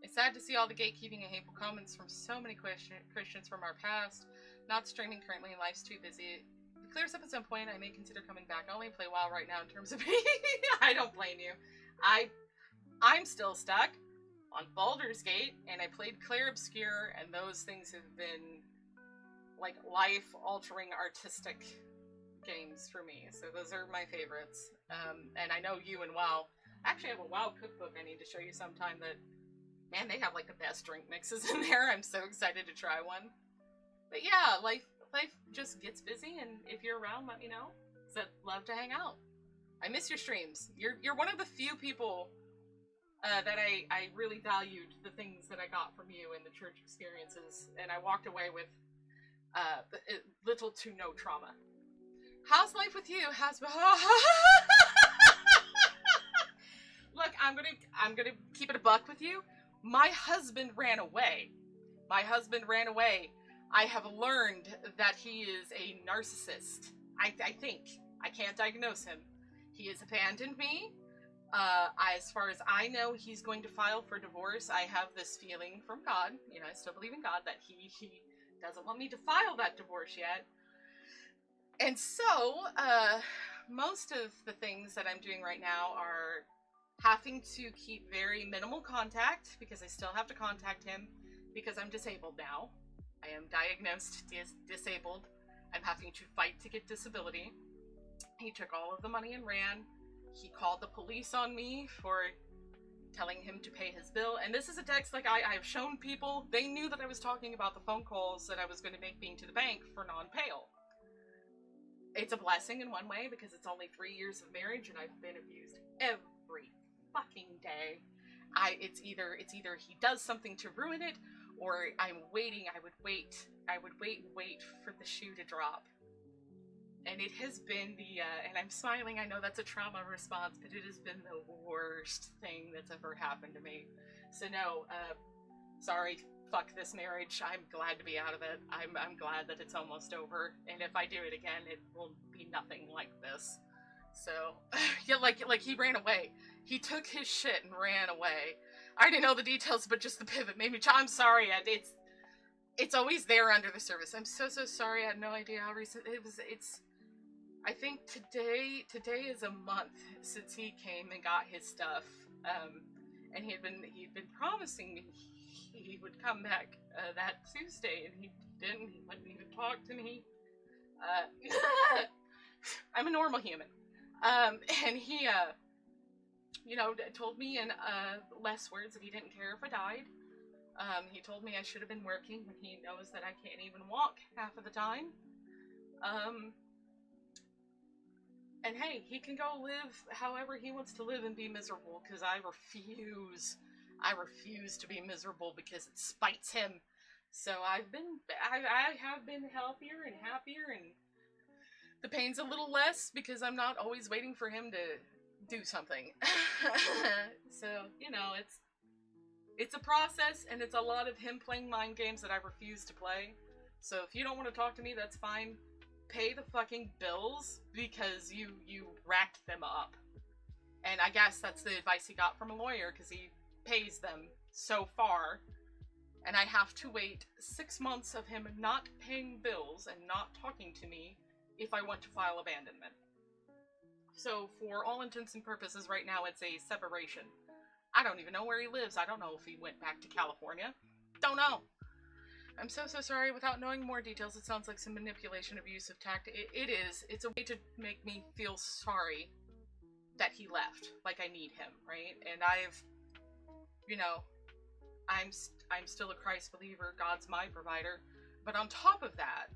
It's sad to see all the gatekeeping and hateful comments from so many Christians from our past. Not streaming currently, and life's too busy. If it clears up at some point, I may consider coming back. I only play WoW right now in terms of... I don't blame you. I'm still stuck on Baldur's Gate, and I played Clair Obscure, and those things have been, like, life-altering artistic games for me. So those are my favorites. And I know you and WoW. I actually have a WoW cookbook I need to show you sometime that Man, they have like the best drink mixes in there. I'm so excited to try one. But yeah, life just gets busy, and if you're around, let me know. 'Cause I'd love to hang out. I miss your streams. You're one of the few people that I really valued the things that I got from you and the church experiences, and I walked away with little to no trauma. How's life with you? Look, I'm gonna keep it a buck with you. My husband ran away. My husband ran away. I have learned that he is a narcissist. I think. I can't diagnose him. He has abandoned me. As far as I know, he's going to file for divorce. I have this feeling from God, you know, I still believe in God, that he doesn't want me to file that divorce yet. And so, most of the things that I'm doing right now are having to keep very minimal contact, because I still have to contact him, because I'm disabled now. I am diagnosed disabled. I'm having to fight to get disability. He took all of the money and ran. He called the police on me for telling him to pay his bill. And this is a text, like, I've shown people. They knew that I was talking about the phone calls that I was going to make being to the bank for non-payal. It's a blessing in one way, because it's only 3 years of marriage and I've been abused every fucking day. It's either he does something to ruin it, or I'm waiting. I would wait for the shoe to drop. And it has been and I'm smiling, I know that's a trauma response, but it has been the worst thing that's ever happened to me. So no, sorry, fuck this marriage. I'm glad to be out of it. I'm glad that it's almost over. And if I do it again, it will be nothing like this. So, yeah, like he ran away. He took his shit and ran away. I didn't know the details, but just the pivot made me. I'm sorry. It's always there under the surface. I'm so sorry. I had no idea how recent it was. I think today is a month since he came and got his stuff. And he'd been promising me he would come back that Tuesday, and he didn't. He wouldn't even talk to me. I'm a normal human. And he, told me in less words that he didn't care if I died. He told me I should have been working when he knows that I can't even walk half of the time. And hey, he can go live however he wants to live and be miserable, because I refuse. I refuse to be miserable because it spites him. So I have been healthier and happier, and the pain's a little less because I'm not always waiting for him to do something. So, it's a process, and it's a lot of him playing mind games that I refuse to play. So if you don't want to talk to me, that's fine. Pay the fucking bills, because you racked them up. And I guess that's the advice he got from a lawyer, because he pays them so far. And I have to wait 6 months of him not paying bills and not talking to me if I want to file abandonment. So for all intents and purposes right now, it's a separation. I don't even know where he lives. I don't know if he went back to California. Don't know. I'm so sorry. Without knowing more details, it sounds like some manipulation, abusive tactic. It is. It's a way to make me feel sorry that he left. Like I need him, right? And I'm still a Christ believer. God's my provider. But on top of that,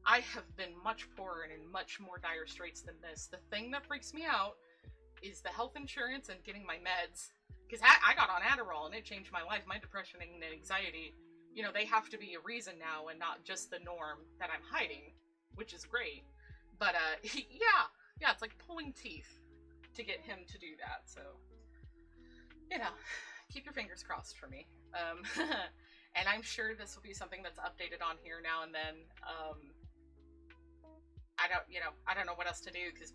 I have been much poorer and in much more dire straits than this. The thing that freaks me out is the health insurance and getting my meds. Because I got on Adderall and it changed my life. My depression and anxiety, they have to be a reason now and not just the norm that I'm hiding, which is great. But, yeah, it's like pulling teeth to get him to do that. So, keep your fingers crossed for me. And I'm sure this will be something that's updated on here now and then. I don't know what else to do, because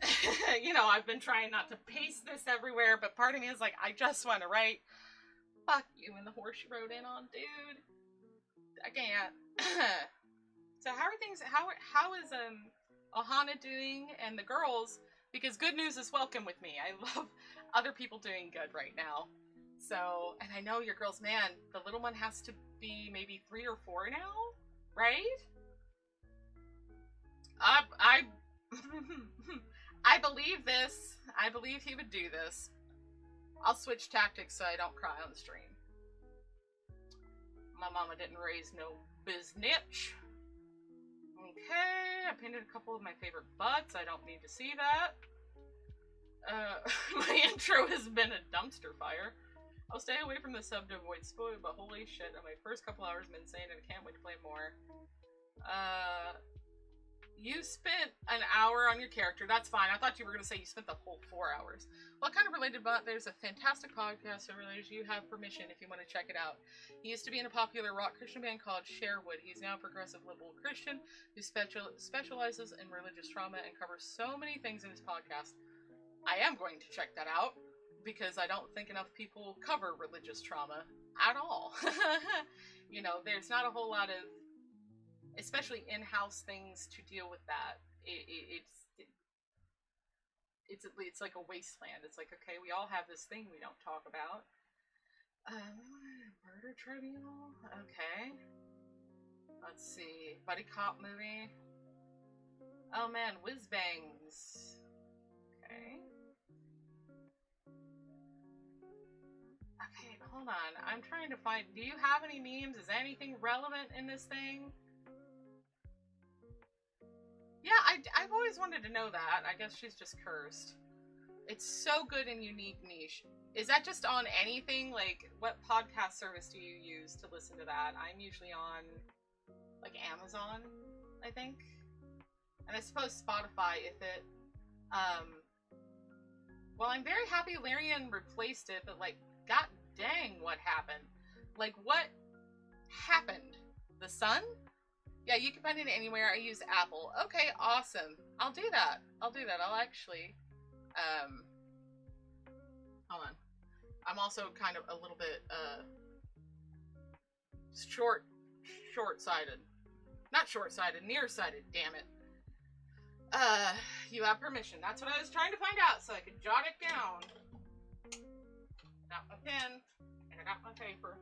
I've been trying not to paste this everywhere, but part of me is like, I just want to write, fuck you and the horse you rode in on, dude. I can't. So how are things, how is, Ohana doing and the girls? Because good news is welcome with me. I love other people doing good right now. So, and I know your girls, man, the little one has to be maybe 3 or 4 now, right? I believe this. I believe he would do this. I'll switch tactics so I don't cry on the stream. My mama didn't raise no biznitch. Okay, I painted a couple of my favorite butts. I don't need to see that. My intro has been a dumpster fire. I'll stay away from the sub to avoid spoiler, but holy shit, my first couple hours have been insane and I can't wait to play more. You spent an hour on your character. That's fine. I thought you were going to say you spent the whole 4 hours. What kind of related bot? There's a fantastic podcast that relates. You have permission if you want to check it out. He used to be in a popular rock Christian band called Sherwood. He's now a progressive liberal Christian who specializes in religious trauma and covers so many things in his podcast. I am going to check that out because I don't think enough people cover religious trauma at all. You know, there's not a whole lot of, especially in-house things to deal with that. It's like a wasteland. It's like, okay, we all have this thing we don't talk about. Murder tribunal? Okay. Let's see. Buddy cop movie. Oh man, whiz bangs. Okay. Okay, hold on. I'm trying to find, do you have any memes? Is anything relevant in this thing? Yeah, I've always wanted to know that. I guess she's just cursed. It's so good and unique niche. Is that just on anything? Like, what podcast service do you use to listen to that? I'm usually on, like, Amazon, I think. And I suppose Spotify, if it, well, I'm very happy Larian replaced it, but, like, god dang, what happened? Like, what happened? The sun? Yeah, you can find it anywhere. I use Apple. Okay, awesome. I'll do that. I'll actually, hold on. I'm also kind of a little bit, short-sighted. Not short-sighted, nearsighted, damn it. You have permission. That's what I was trying to find out so I could jot it down. Got my pen, and I got my paper.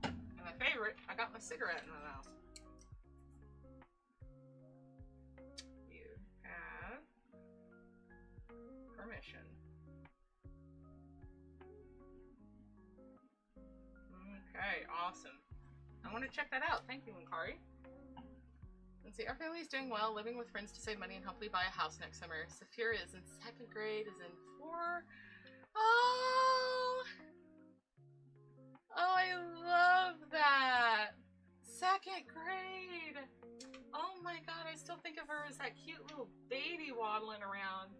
And my favorite, I got my cigarette in my mouth. Permission. Okay, awesome. I want to check that out. Thank you, Linkari. Let's see. Our family is doing well, living with friends to save money and hopefully buy a house next summer. Saphira is in 2nd grade, is in 4. Oh! Oh, I love that! 2nd grade! Oh my god, I still think of her as that cute little baby waddling around.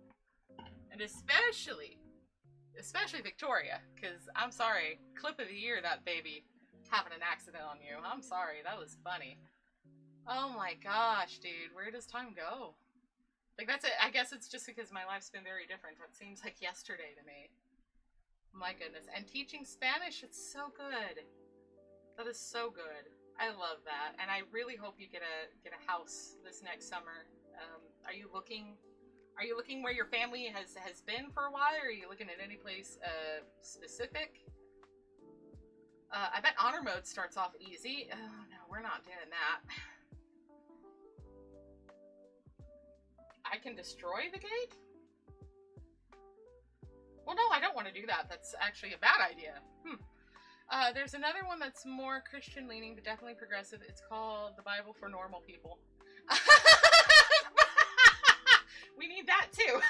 And especially Victoria, because I'm sorry, clip of the year, that baby having an accident on you. I'm sorry, that was funny. Oh my gosh, dude, where does time go? Like, that's it. I guess it's just because my life's been very different. That seems like yesterday to me. My goodness. And teaching Spanish, it's so good. That is so good. I love that. And I really hope you get a house this next summer. Are you looking where your family has been for a while, or are you looking at any place specific? I bet honor mode starts off easy. Oh no, we're not doing that. I can destroy the gate? Well, no, I don't want to do that. That's actually a bad idea. There's another one that's more Christian leaning, but definitely progressive. It's called The Bible for Normal People. We need that too.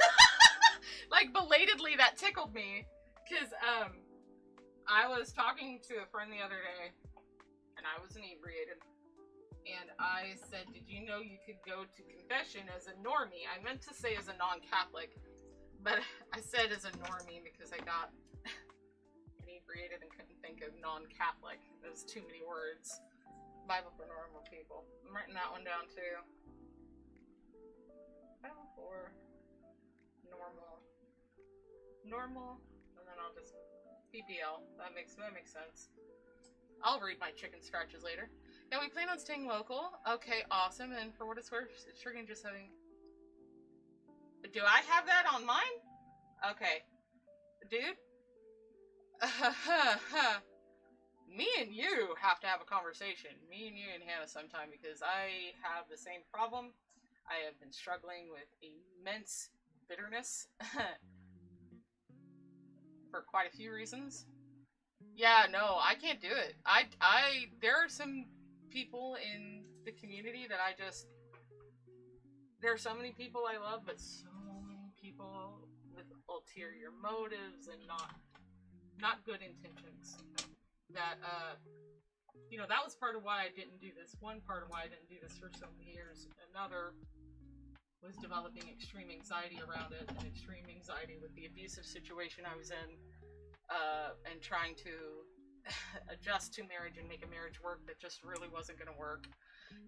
Like, belatedly, that tickled me. Because, I was talking to a friend the other day, and I was inebriated. And I said, did you know you could go to confession as a normie? I meant to say as a non-Catholic, but I said as a normie because I got inebriated and couldn't think of non-Catholic. It was too many words. Bible for normal people. I'm writing that one down too. Bible for normal, and then I'll just PPL. That makes sense. I'll read my chicken scratches later. Yeah, we plan on staying local. Okay, awesome. And for what it's worth, Sugar just having. Do I have that on mine? Okay, dude. Me and you have to have a conversation. Me and you and Hannah sometime, because I have the same problem. I have been struggling with immense bitterness for quite a few reasons. Yeah, no, I can't do it. There are some people in the community that there are so many people I love, but so many people with ulterior motives and not good intentions. That, that was part of why I didn't do this. One part of why I didn't do this for so many years. Another was developing extreme anxiety around it, and extreme anxiety with the abusive situation I was in, and trying to adjust to marriage and make a marriage work that just really wasn't going to work.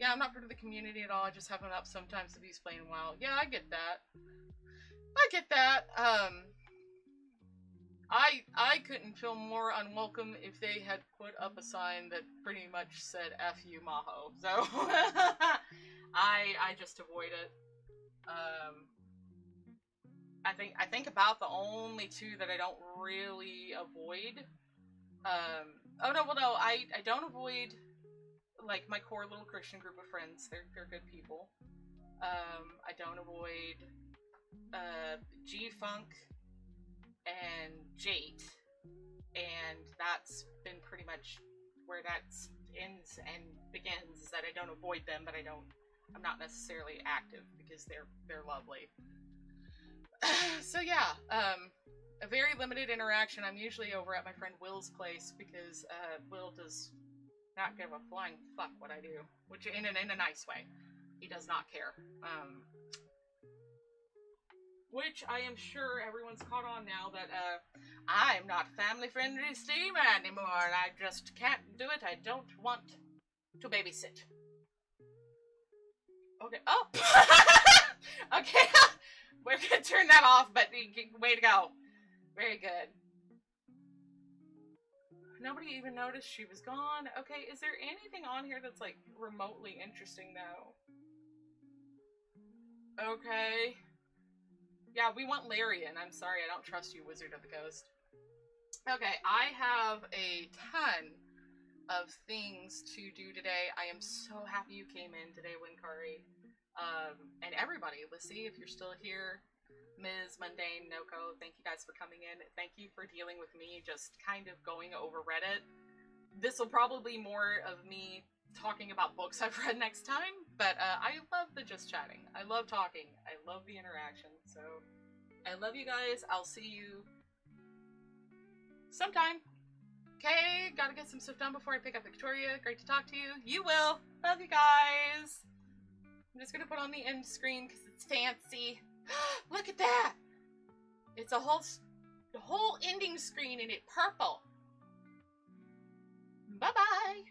Yeah, I'm not part of the community at all. I just have an up sometimes to be playing wild. Yeah, I get that. I couldn't feel more unwelcome if they had put up a sign that pretty much said "F you, Maho." So I just avoid it. I think about the only two that I don't really avoid. Oh no, well no, I don't avoid like my core little Christian group of friends. They're good people. I don't avoid G-Funk and Jate, and that's been pretty much where that ends and begins. Is that I don't avoid them, but I'm not necessarily active because they're lovely. So yeah, a very limited interaction. I'm usually over at my friend Will's place because Will does not give a flying fuck what I do, which in a nice way. He does not care. Which I am sure everyone's caught on now that I'm not family-friendly steamer anymore, and I just can't do it. I don't want to babysit. Okay. Oh! Okay. We're gonna turn that off, but way to go. Very good. Nobody even noticed she was gone. Okay, is there anything on here that's, like, remotely interesting, though? Okay. Yeah, we want Larian. I'm sorry, I don't trust you, Wizard of the Coast. Okay, I have a ton of things to do today. I am so happy you came in today, Winkari. And everybody, Lissy, if you're still here, Ms. Mundane, Noko, thank you guys for coming in. Thank you for dealing with me just kind of going over Reddit. This will probably be more of me talking about books I've read next time, but I love the just chatting. I love talking. I love the interaction. So I love you guys. I'll see you sometime. Okay, gotta get some stuff done before I pick up Victoria. Great to talk to you. You will. Love you guys. I'm just gonna put on the end screen because it's fancy. Look at that! It's the whole ending screen and it's purple. Bye-bye!